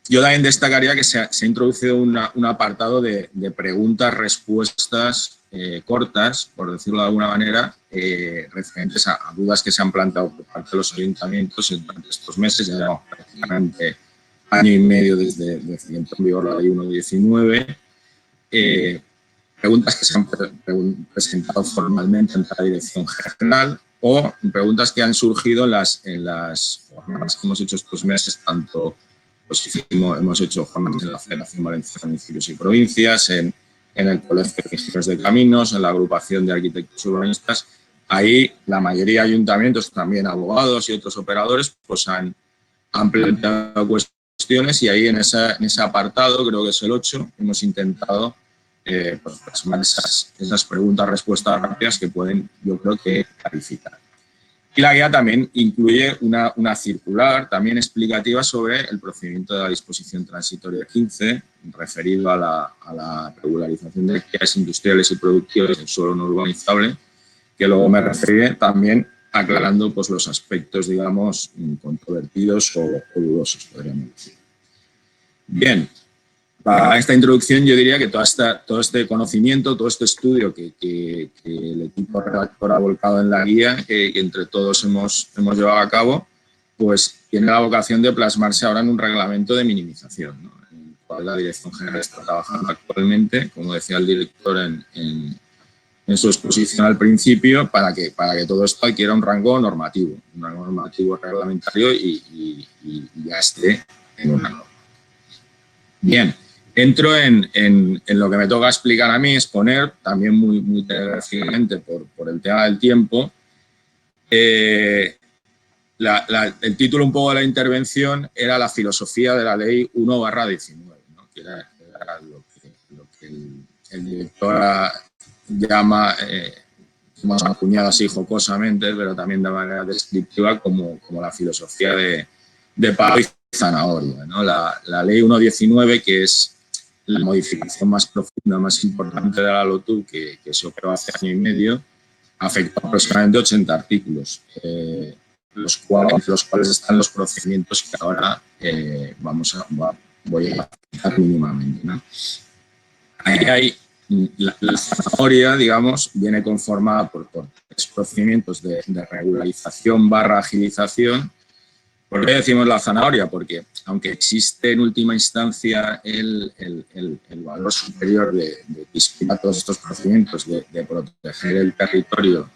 Yo también destacaría que se ha introducido un apartado de preguntas-respuestas cortas, por decirlo de alguna manera, referentes a dudas que se han planteado por parte de los ayuntamientos durante estos meses. Ya llevamos prácticamente año y medio desde que entró en vigor la Ley 1/19. Preguntas que se han presentado formalmente ante la Dirección General o preguntas que han surgido en las jornadas que hemos hecho estos meses, tanto pues, hemos hecho jornadas en la Federación Valenciana de Municipios y Provincias, en el Colegio de Ingenieros de Caminos, en la Agrupación de Arquitectos Urbanistas. Ahí la mayoría de ayuntamientos, también abogados y otros operadores, pues han planteado cuestiones y ahí en ese apartado, creo que es el 8, hemos intentado pues plasmar esas preguntas, respuestas rápidas que pueden, yo creo que, clarificar. Y la guía también incluye una circular también explicativa sobre el procedimiento de la disposición transitoria 15, referido a la regularización de actividades industriales y productivas en suelo no urbanizable, que luego me referiré también aclarando pues, los aspectos, digamos, controvertidos o dudosos, podríamos decir. Bien. Para esta introducción yo diría que todo este conocimiento, todo este estudio que el equipo redactor ha volcado en la guía, que entre todos hemos llevado a cabo, pues tiene la vocación de plasmarse ahora en un reglamento de minimización, ¿no? En el cual la Dirección General está trabajando actualmente, como decía el director en su exposición al principio, para que todo esto adquiera un rango normativo reglamentario y ya esté en una norma. Bien. Entro en lo que me toca explicar a mí, exponer, también muy telegraficamente por el tema del tiempo. El título un poco de la intervención era la filosofía de la Ley 1/19, ¿no? Que era lo que el director llama, hemos acuñado así jocosamente, pero también de manera descriptiva, como la filosofía de palo y zanahoria, ¿no? La Ley 1/19, que es la modificación más profunda, más importante de la LOTUB, que se operó hace año y medio, afectó aproximadamente 80 artículos, los cuales están los procedimientos que ahora voy a citar mínimamente, ¿no? Ahí hay la zanahoria, digamos, viene conformada por 3 procedimientos de regularización / agilización. ¿Por qué decimos la zanahoria? Porque aunque existe en última instancia el valor superior de disciplinar todos estos procedimientos, de proteger el territorio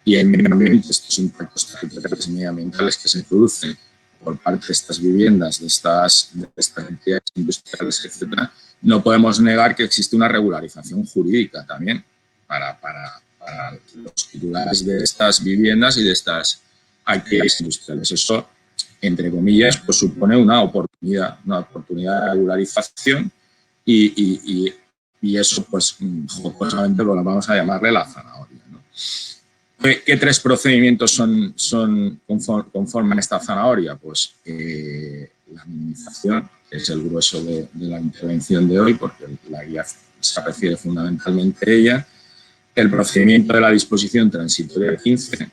y el medio ambiente, estos impactos territoriales y medioambientales que se producen por parte de estas viviendas, de estas entidades industriales, etcétera, no podemos negar que existe una regularización jurídica también para los titulares de estas viviendas y de estas actividades industriales. Eso, entre comillas, pues supone una oportunidad de regularización y eso, pues, jocosamente lo vamos a llamarle la zanahoria, ¿no? ¿Qué 3 procedimientos conforman esta zanahoria? Pues la minimización, que es el grueso de la intervención de hoy, porque la guía se refiere fundamentalmente a ella, el procedimiento de la disposición transitoria 15,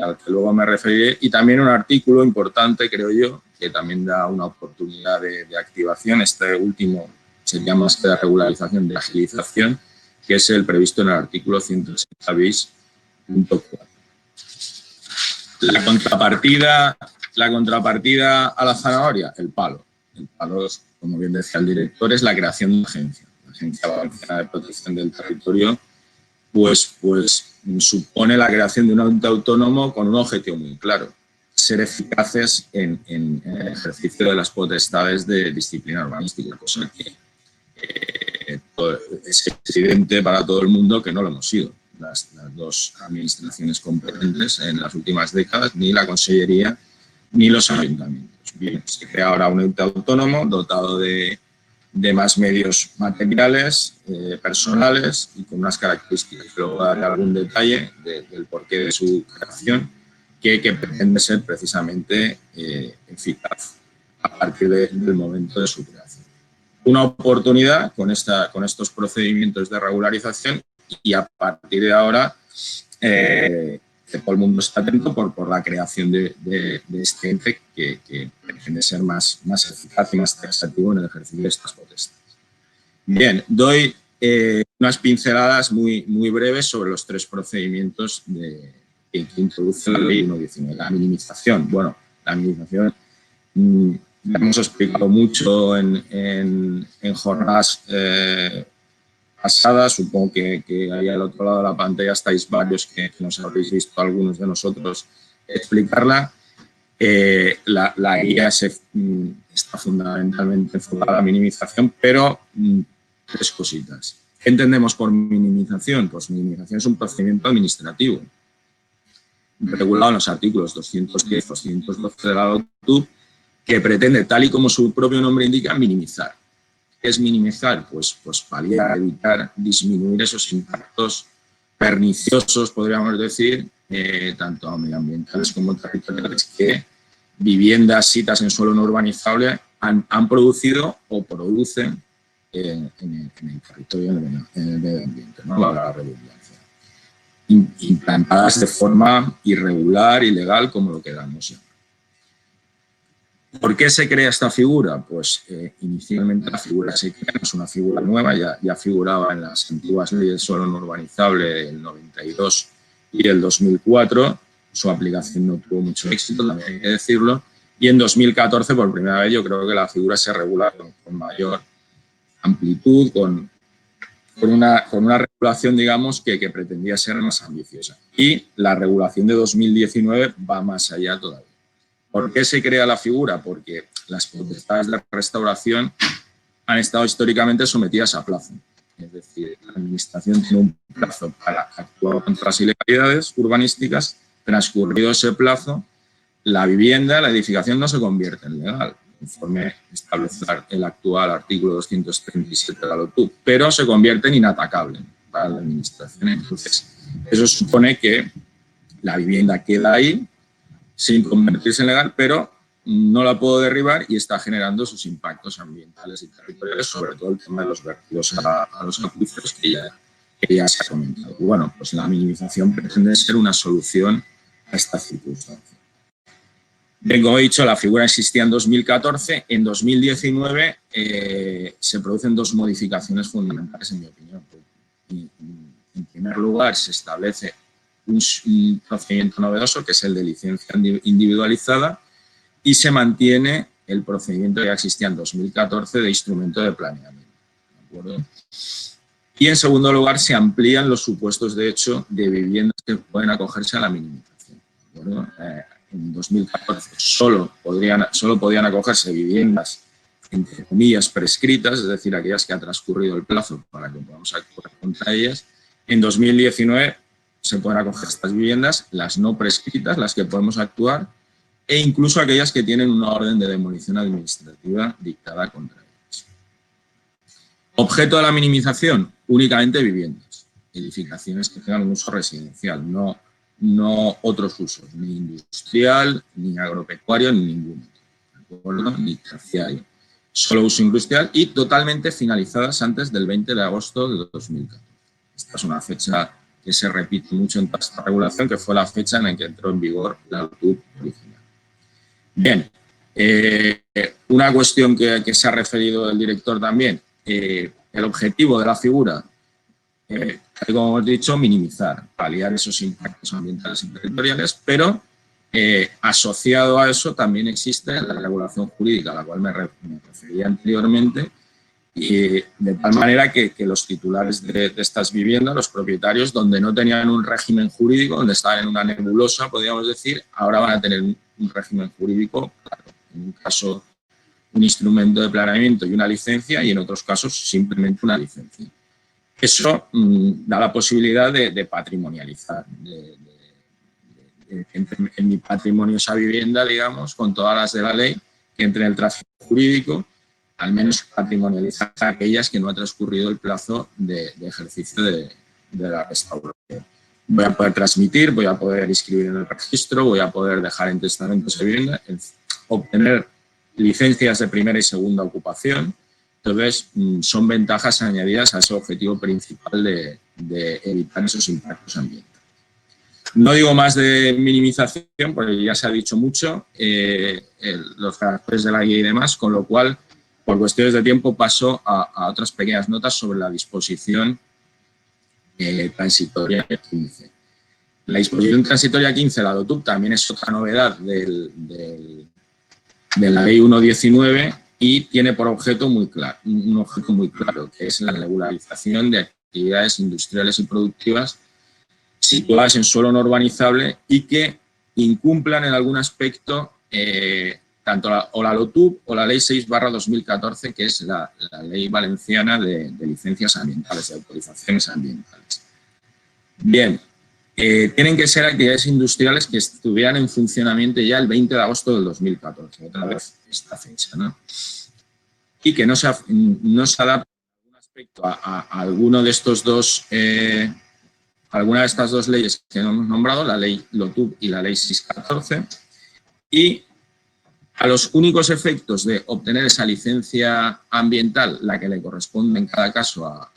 al que luego me referiré, y también un artículo importante, creo yo, que también da una oportunidad de activación. Este último sería más que de regularización, de agilización, que es el previsto en el artículo 180 bis. La contrapartida a la zanahoria, el palo. El palo, como bien decía el director, es la creación de una agencia. La Agencia Valenciana de Protección del Territorio, pues supone la creación de un ente autónomo con un objetivo muy claro: ser eficaces en el ejercicio de las potestades de disciplina urbanística, cosa que es evidente para todo el mundo que no lo hemos sido. Las 2 administraciones competentes en las últimas décadas, ni la Consellería ni los ayuntamientos. Bien, se crea ahora un ente autónomo dotado de más medios materiales, personales y con unas características. Luego daré algún detalle del porqué de su creación, que pretende ser precisamente eficaz a partir del momento de su creación. Una oportunidad con estos procedimientos de regularización, y a partir de ahora todo el mundo está atento por la creación de este ente que pretende ser más eficaz y más taxativo en el ejercicio de estas potestades. Bien, doy unas pinceladas muy breves sobre los 3 procedimientos que introduce la Ley 1.19. La minimización. Bueno, la minimización la hemos explicado mucho en jornadas pasada. Supongo que ahí al otro lado de la pantalla estáis varios que nos habréis visto, algunos de nosotros, explicarla. La guía está fundamentalmente enfocada a la minimización, pero 3 cositas. ¿Qué entendemos por minimización? Pues minimización es un procedimiento administrativo regulado en los artículos 210 y 212 de la LOTUB, que pretende, tal y como su propio nombre indica, minimizar. ¿Qué es minimizar? Pues paliar, evitar, disminuir esos impactos perniciosos, podríamos decir, tanto medioambientales como territoriales, que viviendas, sitas en suelo no urbanizable han producido o producen en el territorio, en el medio ambiente, ¿no? La redundancia. Implantadas de forma irregular, ilegal, como lo queramos llamar. ¿Por qué se crea esta figura? Pues inicialmente la figura se crea, no es una figura nueva, ya figuraba en las antiguas leyes de suelo no urbanizable del 92 y el 2004. Su aplicación no tuvo mucho éxito, también hay que decirlo. Y en 2014, por primera vez, yo creo que la figura se regula con mayor amplitud, con una regulación, digamos, que pretendía ser más ambiciosa. Y la regulación de 2019 va más allá todavía. ¿Por qué se crea la figura? Porque las potestades de restauración han estado históricamente sometidas a plazo. Es decir, la Administración tiene un plazo para actuar contra las ilegalidades urbanísticas. Transcurrido ese plazo, la vivienda, la edificación no se convierte en legal, conforme establece el actual artículo 237 de la LOTUB, pero se convierte en inatacable para la Administración. Entonces, eso supone que la vivienda queda ahí, sin convertirse en legal, pero no la puedo derribar y está generando sus impactos ambientales y territoriales, sobre todo el tema de los vertidos a los acuíferos que ya se ha comentado. Y bueno, pues la minimización pretende ser una solución a esta circunstancia. Bien, como he dicho, la figura existía en 2014. En 2019 se producen dos modificaciones fundamentales, en mi opinión. En primer lugar, se establece un procedimiento novedoso, que es el de licencia individualizada, y se mantiene el procedimiento que ya existía en 2014 de instrumento de planeamiento. ¿De acuerdo? Y en segundo lugar, se amplían los supuestos de hecho de viviendas que pueden acogerse a la minimización. ¿De acuerdo? En 2014 solo podían acogerse viviendas, entre comillas, prescritas, es decir, aquellas que ha transcurrido el plazo para que podamos actuar contra ellas. En 2019 se pueden acoger estas viviendas, las no prescritas, las que podemos actuar, e incluso aquellas que tienen una orden de demolición administrativa dictada contra ellas. Objeto de la minimización, únicamente viviendas, edificaciones que tengan un uso residencial, no otros usos, ni industrial, ni agropecuario, ni ninguno, ¿de acuerdo? Ni terciario. Solo uso industrial y totalmente finalizadas antes del 20 de agosto de 2014. Esta es una fecha que se repite mucho en toda esta regulación, que fue la fecha en la que entró en vigor la LOTUB original. Bien, una cuestión que se ha referido el director también, el objetivo de la figura, como hemos dicho, minimizar, paliar esos impactos ambientales y territoriales, pero asociado a eso también existe la regulación jurídica a la cual me refería anteriormente, y de tal manera que los titulares de estas viviendas, los propietarios, donde no tenían un régimen jurídico, donde estaban en una nebulosa, podríamos decir, ahora van a tener un régimen jurídico, claro, en un caso un instrumento de planeamiento y una licencia, y en otros casos simplemente una licencia. Eso da la posibilidad de patrimonializar, en mi patrimonio esa vivienda, digamos, con todas las de la ley, que entre en el tráfico jurídico, al menos patrimonializar aquellas que no ha transcurrido el plazo de ejercicio de la restauración. Voy a poder transmitir, voy a poder inscribir en el registro, voy a poder dejar en testamento esa vivienda, obtener licencias de primera y segunda ocupación. Entonces, son ventajas añadidas a ese objetivo principal de evitar esos impactos ambientales. No digo más de minimización, porque ya se ha dicho mucho, los caracteres de la guía y demás, con lo cual, por cuestiones de tiempo, paso a otras pequeñas notas sobre la disposición transitoria 15. La disposición transitoria 15, la LOTUB, también es otra novedad de la ley 1.19 y tiene por objeto un objeto muy claro, que es la regularización de actividades industriales y productivas situadas en suelo no urbanizable y que incumplan en algún aspecto tanto la LOTUB o la Ley 6/2014, que es la ley valenciana de licencias ambientales, de autorizaciones ambientales. Bien, tienen que ser actividades industriales que estuvieran en funcionamiento ya el 20 de agosto del 2014, otra vez esta fecha, ¿no? Y que no se adapte en algún aspecto a alguno de estos dos, alguna de estas dos leyes que hemos nombrado, la ley LOTUB y la ley 614, y a los únicos efectos de obtener esa licencia ambiental, la que le corresponde en cada caso a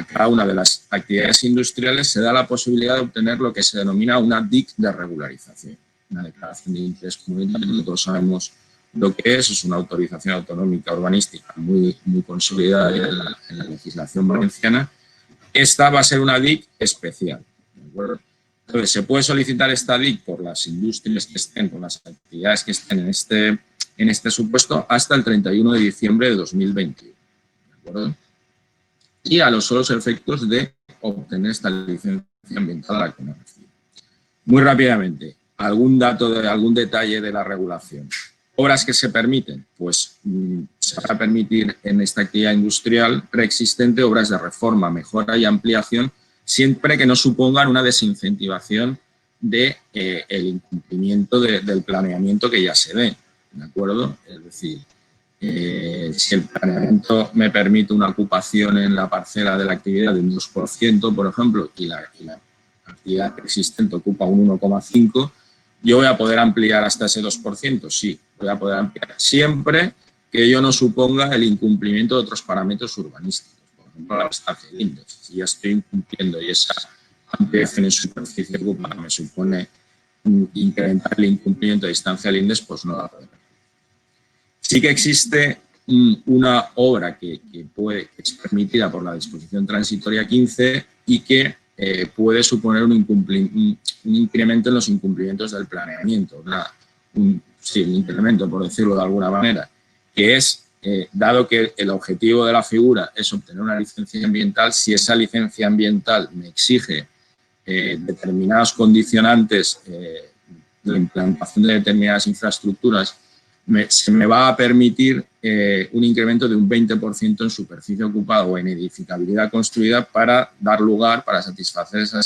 cada una de las actividades industriales, se da la posibilidad de obtener lo que se denomina una DIC de regularización, una declaración de interés comunitario. Todos sabemos lo que es una autorización autonómica urbanística muy consolidada en la legislación valenciana. Esta va a ser una DIC especial, ¿de acuerdo? Entonces, se puede solicitar esta DIC por las industrias que estén, con las actividades que estén en este supuesto, hasta el 31 de diciembre de 2021. ¿De acuerdo? Y a los solos efectos de obtener esta licencia ambiental a la que me refiero. Muy rápidamente, algún detalle de la regulación. Obras que se permiten, pues se va a permitir en esta actividad industrial preexistente obras de reforma, mejora y ampliación, siempre que no supongan una desincentivación del incumplimiento del planeamiento que ya se dé, ¿de acuerdo? Es decir, si el planeamiento me permite una ocupación en la parcela de la actividad de un 2%, por ejemplo, y la actividad existente ocupa un 1,5%, ¿Yo voy a poder ampliar hasta ese 2%? Sí, voy a poder ampliar siempre que ello no suponga el incumplimiento de otros parámetros urbanísticos. Por ejemplo, la distancia del índice. Si ya estoy incumpliendo y esa ampliación en superficie ocupada me supone incrementar el incumplimiento de distancia al índice, pues no va a poder. Sí que existe una obra que es permitida por la disposición transitoria 15 y que puede suponer un incremento en los incumplimientos del planeamiento, un incremento, por decirlo de alguna manera, que es, dado que el objetivo de la figura es obtener una licencia ambiental, si esa licencia ambiental me exige determinados condicionantes de la implantación de determinadas infraestructuras, se me va a permitir un incremento de un 20% en superficie ocupada o en edificabilidad construida para dar lugar, para satisfacer esa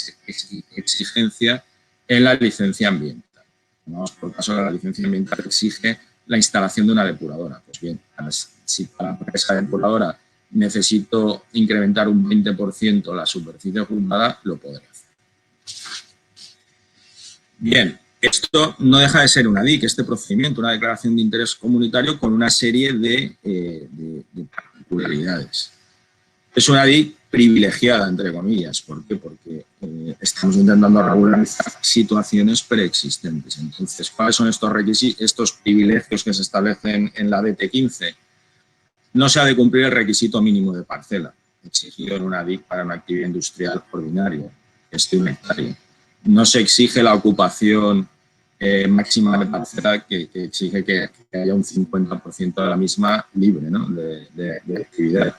exigencia en la licencia ambiental. Vamos por caso, la licencia ambiental exige la instalación de una depuradora. Pues bien, si para esa depuradora necesito incrementar un 20% la superficie ocupada, lo podré hacer. Bien. Esto no deja de ser una DIC, este procedimiento, una declaración de interés comunitario con una serie de particularidades. Es una DIC privilegiada, entre comillas. ¿Por qué? Porque estamos intentando regularizar situaciones preexistentes. Entonces, ¿cuáles son estos requisitos, estos privilegios que se establecen en la DT15? No se ha de cumplir el requisito mínimo de parcela, exigido en una DIC para una actividad industrial ordinaria, que es de 1 hectárea. No se exige la ocupación máxima de parcela que exige que haya un 50% de la misma libre, ¿no?, de actividad.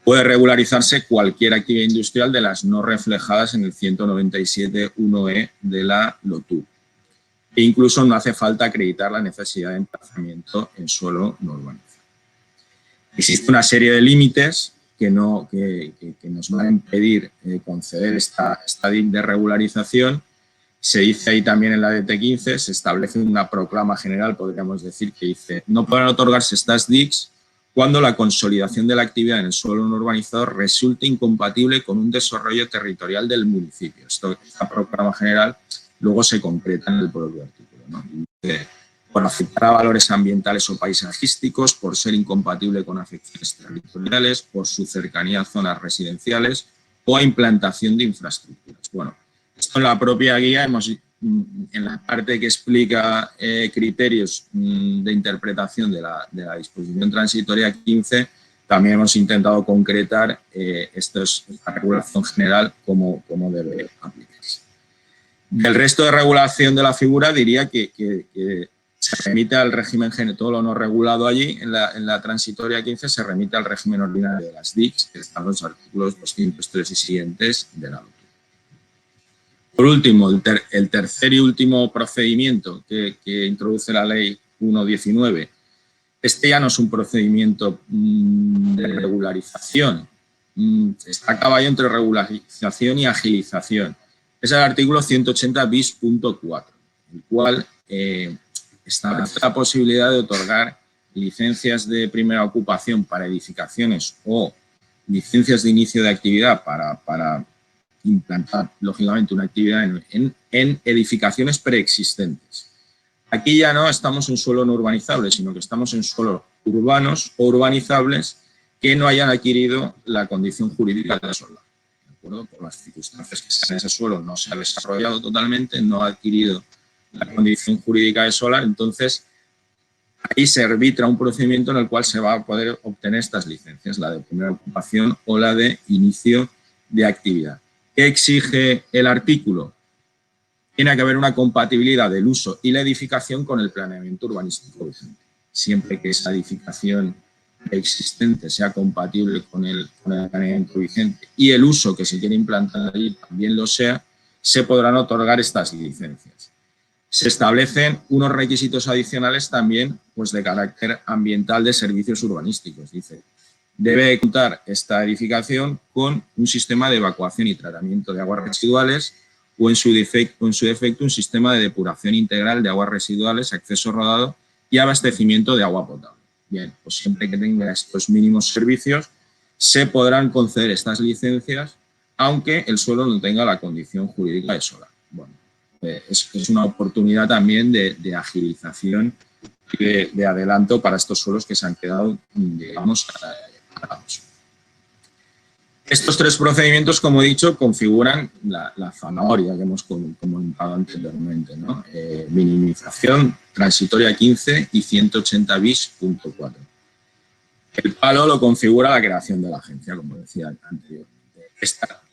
Puede regularizarse cualquier actividad industrial de las no reflejadas en el 197.1e de la LOTUR. E incluso no hace falta acreditar la necesidad de emplazamiento en suelo no urbanizado. Existe una serie de límites que nos van a impedir conceder esta DIC de regularización. Se dice ahí también en la DT15, se establece una proclama general, podríamos decir, que dice: no podrán otorgarse estas DICs cuando la consolidación de la actividad en el suelo no urbanizado resulte incompatible con un desarrollo territorial del municipio. Esta proclama general luego se concreta en el propio artículo, ¿no? Dice: por afectar a valores ambientales o paisajísticos, por ser incompatible con afecciones territoriales, por su cercanía a zonas residenciales o a implantación de infraestructuras. Bueno, esto en la propia guía, en la parte que explica criterios de interpretación de la disposición transitoria 15, también hemos intentado concretar esta regulación general cómo debe aplicarse. Del resto de regulación de la figura diría que se remite al régimen general, todo lo no regulado allí, en la transitoria 15 se remite al régimen ordinario de las DICs, que están los artículos 203 y siguientes de la LOTUR. Por último, el tercer y último procedimiento que introduce la Ley 1.19, este ya no es un procedimiento de regularización, está a caballo entre regularización y agilización. Es el artículo 180 bis.4, el cual establece la posibilidad de otorgar licencias de primera ocupación para edificaciones o licencias de inicio de actividad para implantar, lógicamente, una actividad en edificaciones preexistentes. Aquí ya no estamos en suelo no urbanizable, sino que estamos en suelos urbanos o urbanizables que no hayan adquirido la condición jurídica de solar. ¿De acuerdo? Por las circunstancias que sean, ese suelo no se ha desarrollado totalmente, no ha adquirido la condición jurídica de solar, entonces ahí se arbitra un procedimiento en el cual se va a poder obtener estas licencias, la de primera ocupación o la de inicio de actividad. ¿Qué exige el artículo? Tiene que haber una compatibilidad del uso y la edificación con el planeamiento urbanístico vigente. Siempre que esa edificación existente sea compatible con el planeamiento vigente y el uso que se quiere implantar allí también lo sea, se podrán otorgar estas licencias. Se establecen unos requisitos adicionales también, pues, de carácter ambiental de servicios urbanísticos. Dice: debe contar esta edificación con un sistema de evacuación y tratamiento de aguas residuales o en su defecto un sistema de depuración integral de aguas residuales, acceso rodado y abastecimiento de agua potable. Bien, pues siempre que tenga estos mínimos servicios se podrán conceder estas licencias, aunque el suelo no tenga la condición jurídica de solar. Bueno, es una oportunidad también de agilización y de adelanto para estos suelos que se han quedado, digamos, parados. Estos 3 procedimientos, como he dicho, configuran la zanahoria que hemos comentado anteriormente, ¿no? Minimización transitoria 15 y 180 bis.4. El palo lo configura la creación de la agencia, como decía anteriormente.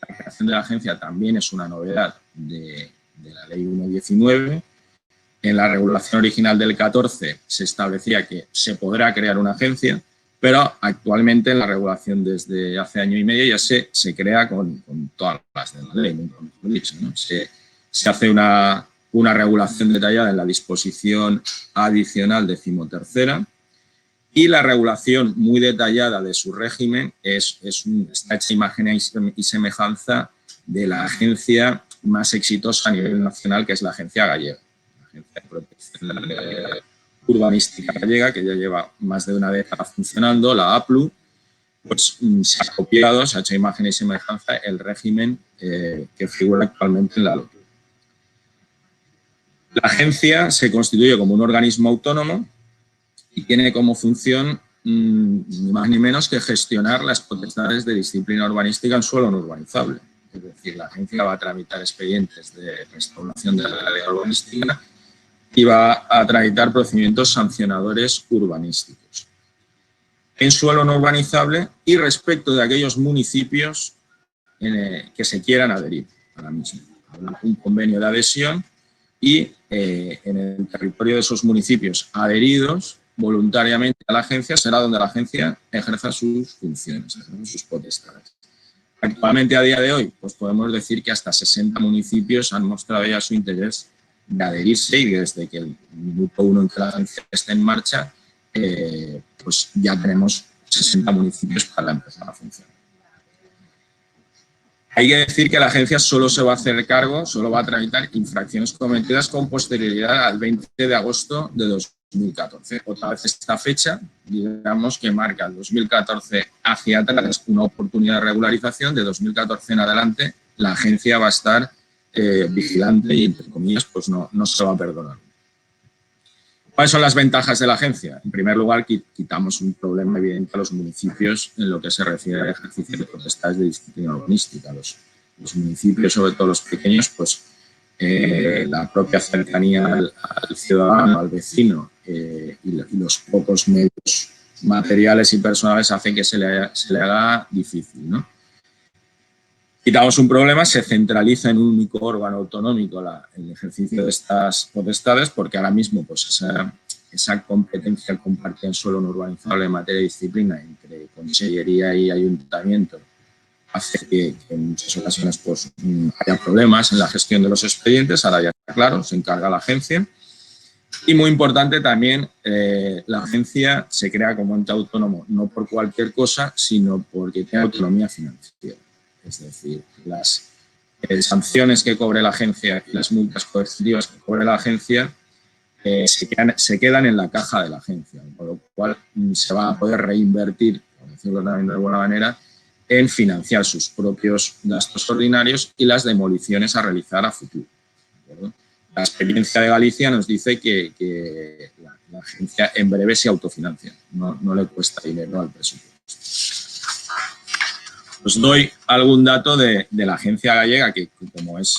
La creación de la agencia también es una novedad de la Ley 1.19. En la regulación original del 14 se establecía que se podrá crear una agencia, pero actualmente en la regulación desde hace año y medio ya se crea con todas las de la ley, ¿no? Se hace una regulación detallada en la disposición adicional 13ª y la regulación muy detallada de su régimen está hecha imagen y semejanza de la agencia más exitosa a nivel nacional, que es la Agencia Gallega, la Agencia de Protección Urbanística Gallega, que ya lleva más de una década funcionando, la APLU. Pues se ha copiado, se ha hecho imagen y semejanza el régimen que figura actualmente en la ley. La agencia se constituye como un organismo autónomo y tiene como función ni más ni menos que gestionar las potestades de disciplina urbanística en suelo no urbanizable. Es decir, la agencia va a tramitar expedientes de restauración de la área urbanística y va a tramitar procedimientos sancionadores urbanísticos en suelo no urbanizable y respecto de aquellos municipios que se quieran adherir a la misma. Habrá un convenio de adhesión y en el territorio de esos municipios adheridos voluntariamente a la agencia será donde la agencia ejerza sus funciones, sus potestades. Actualmente, a día de hoy, pues podemos decir que hasta 60 municipios han mostrado ya su interés de adherirse y desde que el minuto 1 en que la agencia esté en marcha, pues ya tenemos 60 municipios para empezar a funcionar. Hay que decir que la agencia solo se va a hacer cargo, solo va a tramitar infracciones cometidas con posterioridad al 20 de agosto de 2014. Otra vez esta fecha, digamos que marca el 2014 hacia atrás una oportunidad de regularización, de 2014 en adelante la agencia va a estar vigilante y, entre comillas, pues no se va a perdonar. ¿Cuáles son las ventajas de la agencia? En primer lugar, quitamos un problema evidente a los municipios en lo que se refiere al ejercicio de potestades de disciplina urbanística. Los municipios, sobre todo los pequeños, pues la propia cercanía al ciudadano, al vecino y los pocos medios materiales y personales hacen que se le haga difícil, ¿no? Quitamos un problema, se centraliza en un único órgano autonómico el ejercicio de estas potestades, porque ahora mismo pues esa competencia compartida en suelo no urbanizable en materia de disciplina entre consellería y ayuntamiento hace que en muchas ocasiones pues haya problemas en la gestión de los expedientes. Ahora ya está claro, se encarga la agencia. Y muy importante también, la agencia se crea como ente autónomo no por cualquier cosa, sino porque tiene autonomía financiera. Es decir, las sanciones que cobre la agencia y las multas coercitivas que cobre la agencia se quedan en la caja de la agencia, con lo cual se va a poder reinvertir, por decirlo también de alguna manera, en financiar sus propios gastos ordinarios y las demoliciones a realizar a futuro. ¿De acuerdo? La experiencia de Galicia nos dice que la agencia en breve se autofinancia, no le cuesta dinero al presupuesto. Os doy algún dato de la agencia gallega, que como es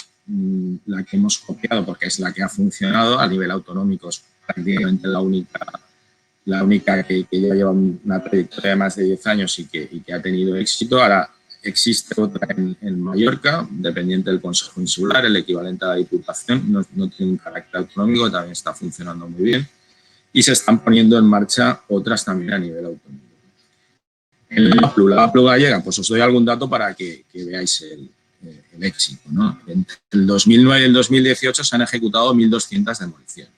la que hemos copiado porque es la que ha funcionado a nivel autonómico, es prácticamente la única que ya lleva una trayectoria de más de 10 años y que ha tenido éxito. Ahora existe otra en Mallorca, dependiente del Consejo Insular, el equivalente a la Diputación, no tiene un carácter autonómico, también está funcionando muy bien. Y se están poniendo en marcha otras también a nivel autonómico. En la APLU gallega, pues os doy algún dato para que veáis el éxito, ¿no? Entre el 2009 y el 2018 se han ejecutado 1.200 demoliciones.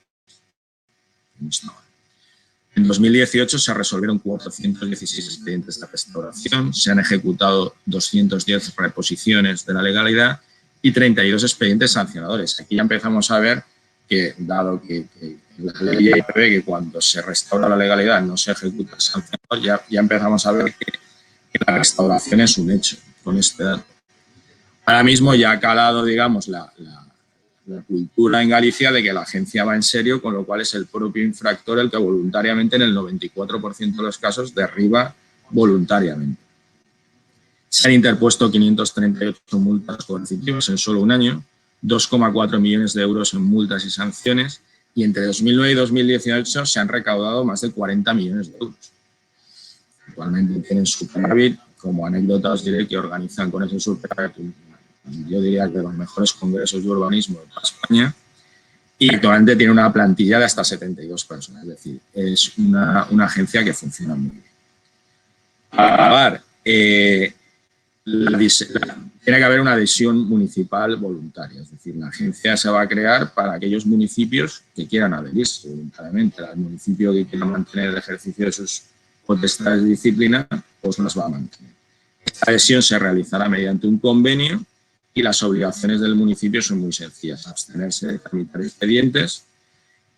En 2018 se resolvieron 416 expedientes de restauración, se han ejecutado 210 reposiciones de la legalidad y 32 expedientes sancionadores. Aquí ya empezamos a ver que, dado que la ley prevé que cuando se restaura la legalidad no se ejecuta el sancionador, ya empezamos a ver que la restauración es un hecho con este dato. Ahora mismo ya ha calado, digamos, la cultura en Galicia de que la agencia va en serio, con lo cual es el propio infractor el que voluntariamente, en el 94% de los casos, derriba voluntariamente. Se han interpuesto 538 multas coercitivas en solo un año, 2,4 millones de euros en multas y sanciones, y entre 2009 y 2018 se han recaudado más de 40 millones de euros. Actualmente tienen superávit. Como anécdota os diré que organizan con ese superávit, yo diría que los mejores congresos de urbanismo de toda España, y actualmente tiene una plantilla de hasta 72 personas, es decir, es una agencia que funciona muy bien. Para acabar, tiene que haber una adhesión municipal voluntaria, es decir, la agencia se va a crear para aquellos municipios que quieran adherirse voluntariamente. Al municipio que quiera mantener el ejercicio de sus potestades de disciplina, pues las va a mantener. Esta adhesión se realizará mediante un convenio y las obligaciones del municipio son muy sencillas: abstenerse de tramitar expedientes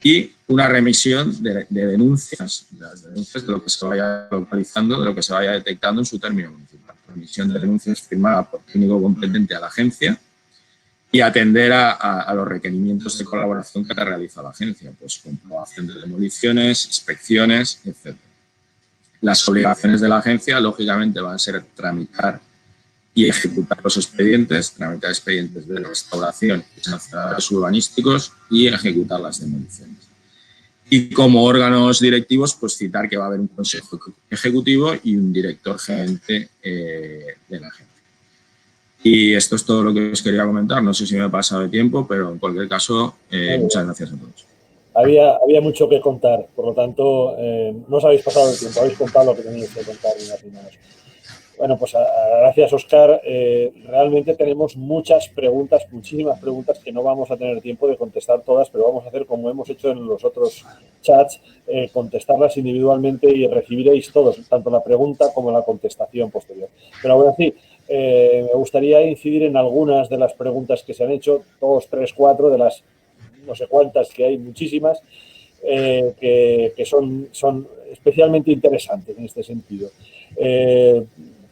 y una remisión de denuncias, las denuncias de lo que se vaya localizando, de lo que se vaya detectando en su término municipal. Remisión de denuncias firmada por técnico competente a la agencia y atender a los requerimientos de colaboración que te realiza la agencia, pues comprobación de demoliciones, inspecciones, etc. Las obligaciones de la agencia, lógicamente, van a ser tramitar y ejecutar los expedientes, tramitar expedientes de restauración y sancionadores urbanísticos y ejecutar las demoliciones. Y como órganos directivos, pues citar que va a haber un consejo ejecutivo y un director gerente de la agencia. Y esto es todo lo que os quería comentar. No sé si me he pasado de tiempo, pero en cualquier caso, muchas gracias a todos. Había mucho que contar, por lo tanto, no os habéis pasado el tiempo, habéis contado lo que teníais que contar. Bueno, pues gracias, Óscar. Realmente tenemos muchas preguntas, muchísimas preguntas que no vamos a tener tiempo de contestar todas, pero vamos a hacer como hemos hecho en los otros chats, contestarlas individualmente y recibiréis todos, tanto la pregunta como la contestación posterior. Pero aún así, me gustaría incidir en algunas de las preguntas que se han hecho, 2, 3, 4 de las no sé cuántas, que hay muchísimas, que son especialmente interesantes en este sentido.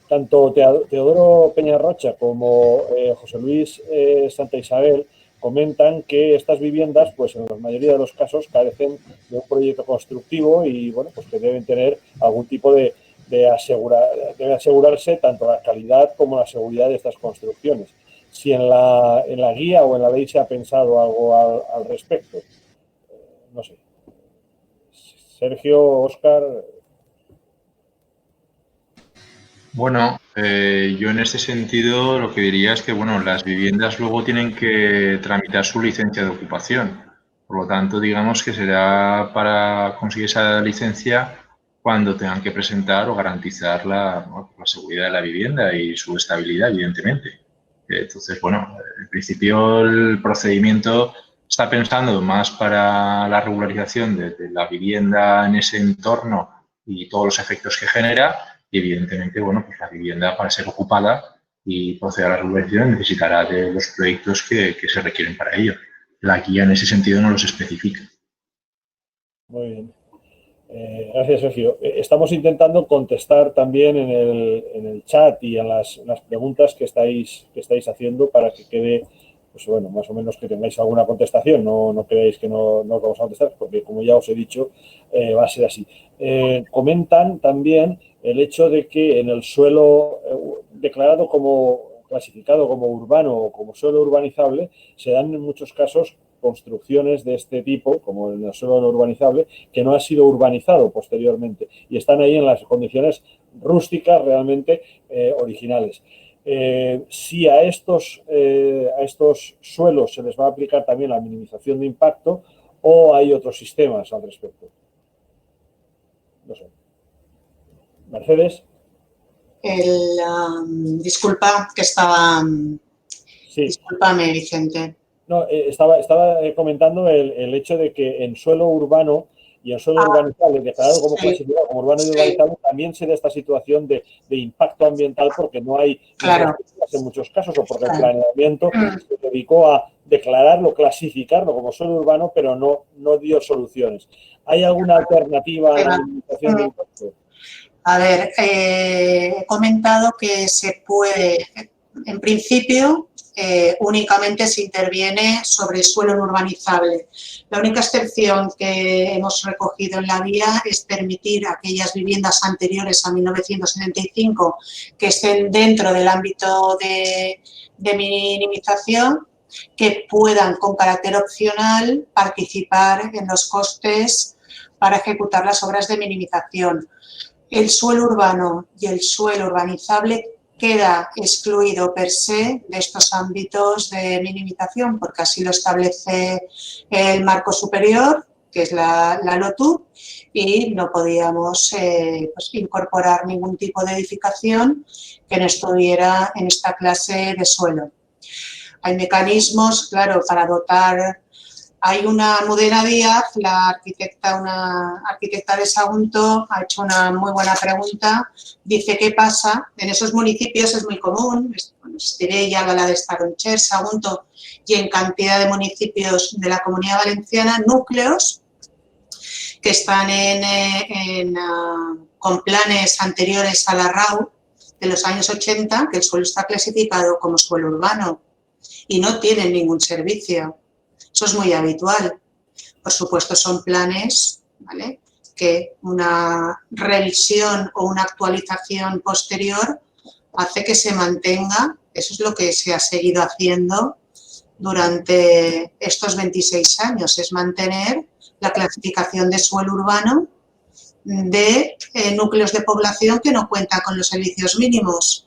Tanto Teodoro Peñarrocha como José Luis Santa Isabel comentan que estas viviendas, pues en la mayoría de los casos, carecen de un proyecto constructivo y, bueno, pues que deben tener algún tipo debe asegurarse tanto la calidad como la seguridad de estas construcciones. Si en la guía o en la ley se ha pensado algo al respecto. No sé. Sergio, Óscar. Bueno, yo en este sentido lo que diría es que, bueno, las viviendas luego tienen que tramitar su licencia de ocupación. Por lo tanto, digamos que será para conseguir esa licencia cuando tengan que presentar o garantizar la seguridad de la vivienda y su estabilidad, evidentemente. Entonces, bueno, en principio el procedimiento está pensando más para la regularización de la vivienda en ese entorno y todos los efectos que genera y, evidentemente, bueno, pues la vivienda para ser ocupada y proceder a la regularización necesitará de los proyectos que se requieren para ello. La guía en ese sentido no los especifica. Muy bien. Gracias, Sergio. Estamos intentando contestar también en el chat y en las preguntas que estáis haciendo para que quede, pues bueno, más o menos que tengáis alguna contestación. No creáis que no os vamos a contestar, porque como ya os he dicho, va a ser así. Comentan también el hecho de que en el suelo clasificado como urbano o como suelo urbanizable, se dan en muchos casos construcciones de este tipo, como en el suelo no urbanizable, que no ha sido urbanizado posteriormente y están ahí en las condiciones rústicas realmente originales. Si a estos suelos se les va a aplicar también la minimización de impacto o hay otros sistemas al respecto. No sé. Mercedes. Disculpa, que estaba... Sí. Discúlpame, Vicente. No, estaba comentando el hecho de que en suelo urbano y en suelo urbanizable, declarado como clasificado como urbano y urbanizable, también se da esta situación de impacto ambiental porque no hay en muchos casos o porque el planeamiento se dedicó a declararlo, clasificarlo como suelo urbano, pero no dio soluciones. ¿Hay alguna alternativa a la minimización de impacto? A ver, he comentado que se puede, en principio, únicamente se interviene sobre suelo no urbanizable. La única excepción que hemos recogido en la guía es permitir a aquellas viviendas anteriores a 1975 que estén dentro del ámbito de minimización, que puedan, con carácter opcional, participar en los costes para ejecutar las obras de minimización. El suelo urbano y el suelo urbanizable queda excluido per se de estos ámbitos de minimización, porque así lo establece el marco superior, que es la LOTU, y no podíamos pues, incorporar ningún tipo de edificación que no estuviera en esta clase de suelo. Hay mecanismos, claro, para dotar. Hay una Almudena Díaz, una arquitecta de Sagunto, ha hecho una muy buena pregunta. Dice, ¿qué pasa? En esos municipios es muy común, Estivella, Alcalá de Estaroncher, Sagunto y en cantidad de municipios de la Comunidad Valenciana, núcleos que están con planes anteriores a la RAU de los años 80, que el suelo está clasificado como suelo urbano y no tienen ningún servicio. Eso es muy habitual. Por supuesto, son planes, ¿vale?, que una revisión o una actualización posterior hace que se mantenga. Eso es lo que se ha seguido haciendo durante estos 26 años, es mantener la clasificación de suelo urbano de núcleos de población que no cuentan con los servicios mínimos.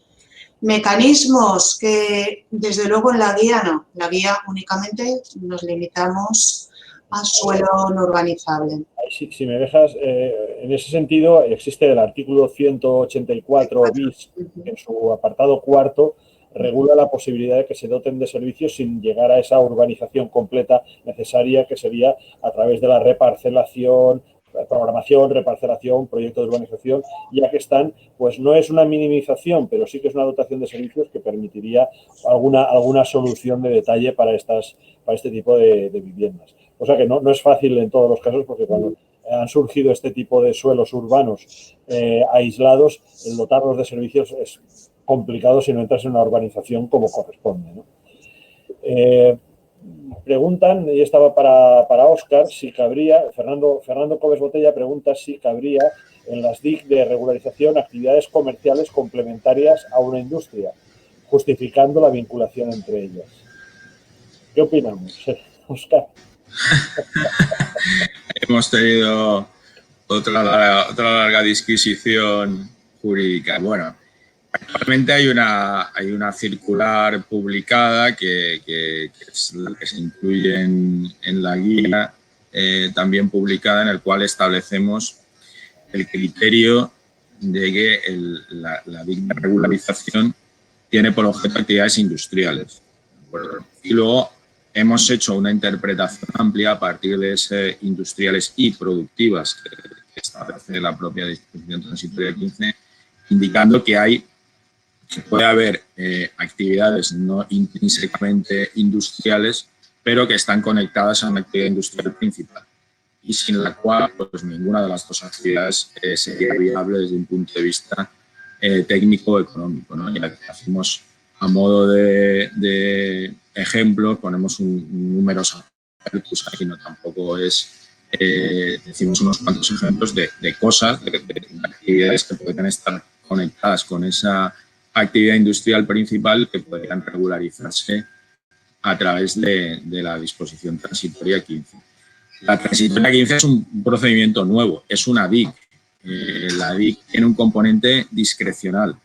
Mecanismos que, desde luego, en la guía no. La guía únicamente nos limitamos a suelo no urbanizable. Si me dejas, en ese sentido existe el artículo 184 bis, que en su apartado cuarto regula la posibilidad de que se doten de servicios sin llegar a esa urbanización completa necesaria, que sería a través de la reparcelación, programación, reparcelación, proyecto de urbanización, ya que están, pues no es una minimización, pero sí que es una dotación de servicios que permitiría alguna solución de detalle para este tipo de viviendas. O sea que no es fácil en todos los casos, porque cuando han surgido este tipo de suelos urbanos aislados, el dotarlos de servicios es complicado si no entras en una urbanización como corresponde, ¿no? Preguntan, y estaba para Óscar, si cabría, Fernando Cobes Botella pregunta si cabría en las DIC de regularización actividades comerciales complementarias a una industria, justificando la vinculación entre ellas. ¿Qué opinamos, Óscar? Hemos tenido otra larga disquisición jurídica. Bueno, actualmente hay una circular publicada que se incluye en la guía, también publicada, en el cual establecemos el criterio de que la digna regularización tiene por objeto actividades industriales. Y luego hemos hecho una interpretación amplia a partir de ese industriales y productivas que establece la propia disposición transitoria 15, indicando que puede haber actividades no intrínsecamente industriales, pero que están conectadas a una actividad industrial principal, y sin la cual pues ninguna de las dos actividades sería viable desde un punto de vista técnico o económico, ¿no? Ya que hacemos, a modo de ejemplo, ponemos un números apertus, aquí no tampoco es, decimos unos cuantos ejemplos de cosas, de actividades que pueden estar conectadas con esa actividad industrial principal, que podrían regularizarse a través de la disposición transitoria 15. La transitoria 15 es un procedimiento nuevo, es una DIC. La DIC tiene un componente discrecional.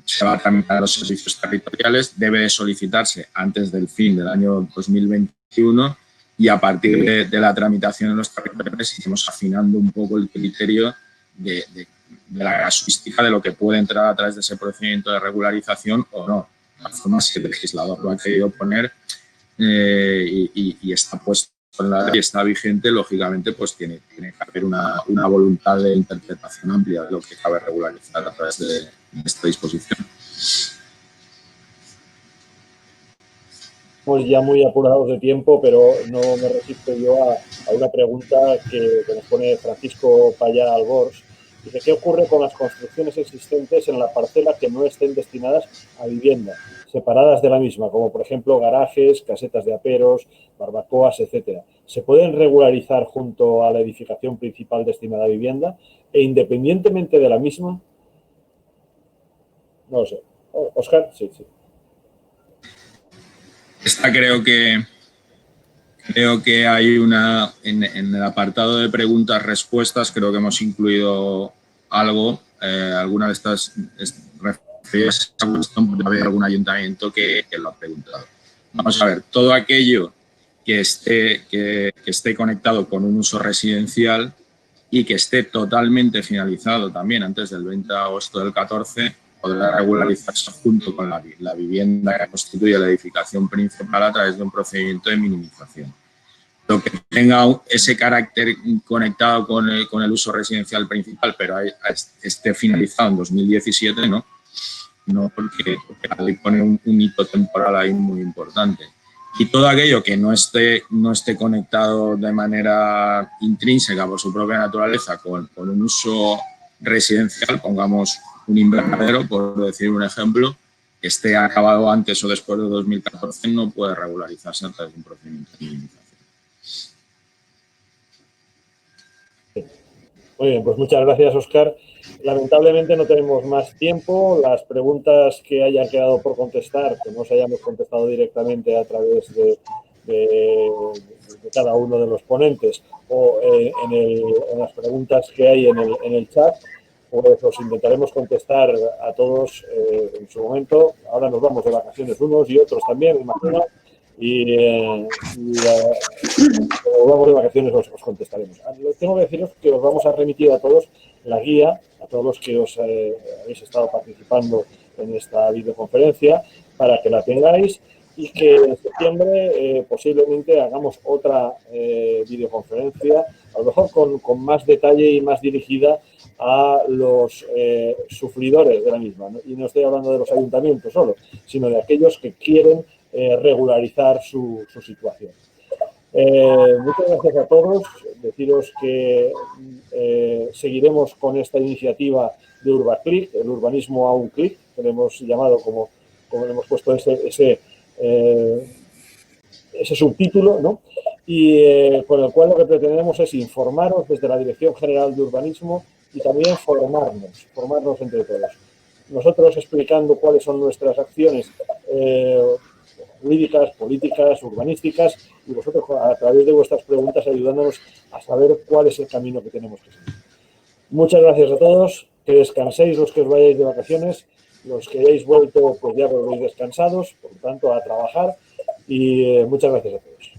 Se va a tramitar a los servicios territoriales, debe de solicitarse antes del fin del año 2021, y a partir de la tramitación en los territoriales iremos afinando un poco el criterio de la casuística de lo que puede entrar a través de ese procedimiento de regularización o no. De todas formas, si el legislador lo ha querido poner y está puesto en la ley y está vigente, lógicamente pues tiene que haber una voluntad de interpretación amplia de lo que cabe regularizar a través de esta disposición. Estamos ya muy apurados de tiempo, pero no me resisto yo a una pregunta que nos pone Francisco Payá Albors. Dice, ¿qué ocurre con las construcciones existentes en la parcela que no estén destinadas a vivienda? separadas de la misma, como por ejemplo garajes, casetas de aperos, barbacoas, etcétera, ¿se pueden regularizar junto a la edificación principal destinada a vivienda e independientemente de la misma? No lo sé. Óscar, sí. Esta creo que hay una, en el apartado de preguntas-respuestas, creo que hemos incluido algo, alguna de estas referidas a esa cuestión, porque había algún ayuntamiento que lo ha preguntado. Vamos a ver, todo aquello que esté conectado con un uso residencial y que esté totalmente finalizado también antes del 20 de agosto del 14, podrá regularizarse junto con la vivienda que constituye la edificación principal a través de un procedimiento de minimización. Lo que tenga ese carácter conectado con el uso residencial principal, pero esté finalizado en 2017, no porque la ley pone un hito temporal ahí muy importante. Y todo aquello que no esté conectado de manera intrínseca por su propia naturaleza con un uso residencial, pongamos un invernadero, por decir un ejemplo, que esté acabado antes o después de 2014, no puede regularizarse a través de un procedimiento de minimización. Muy bien, pues muchas gracias, Óscar. Lamentablemente no tenemos más tiempo. Las preguntas que hayan quedado por contestar, que no se hayamos contestado directamente a través de cada uno de los ponentes o en las preguntas que hay en el chat, pues os intentaremos contestar a todos en su momento. Ahora nos vamos de vacaciones unos y otros también, me imagino. Cuando vamos de vacaciones os contestaremos. Tengo que deciros que os vamos a remitir a todos la guía, a todos los que os habéis estado participando en esta videoconferencia, para que la tengáis y que en septiembre posiblemente hagamos otra videoconferencia, a lo mejor con más detalle y más dirigida a los sufridores de la misma, ¿no? Y no estoy hablando de los ayuntamientos solo, sino de aquellos que quieren regularizar su situación. Muchas gracias a todos. Deciros que seguiremos con esta iniciativa de UrbaClick, el urbanismo a un clic, que le hemos llamado como le hemos puesto ese subtítulo, ¿no? Y con el cual lo que pretendemos es informaros desde la Dirección General de Urbanismo y también formarnos entre todos. Nosotros explicando cuáles son nuestras acciones jurídicas, políticas, urbanísticas, y vosotros a través de vuestras preguntas ayudándonos a saber cuál es el camino que tenemos que seguir. Muchas gracias a todos, que descanséis los que os vayáis de vacaciones, los que hayáis vuelto pues ya volvéis descansados, por lo tanto a trabajar, y muchas gracias a todos.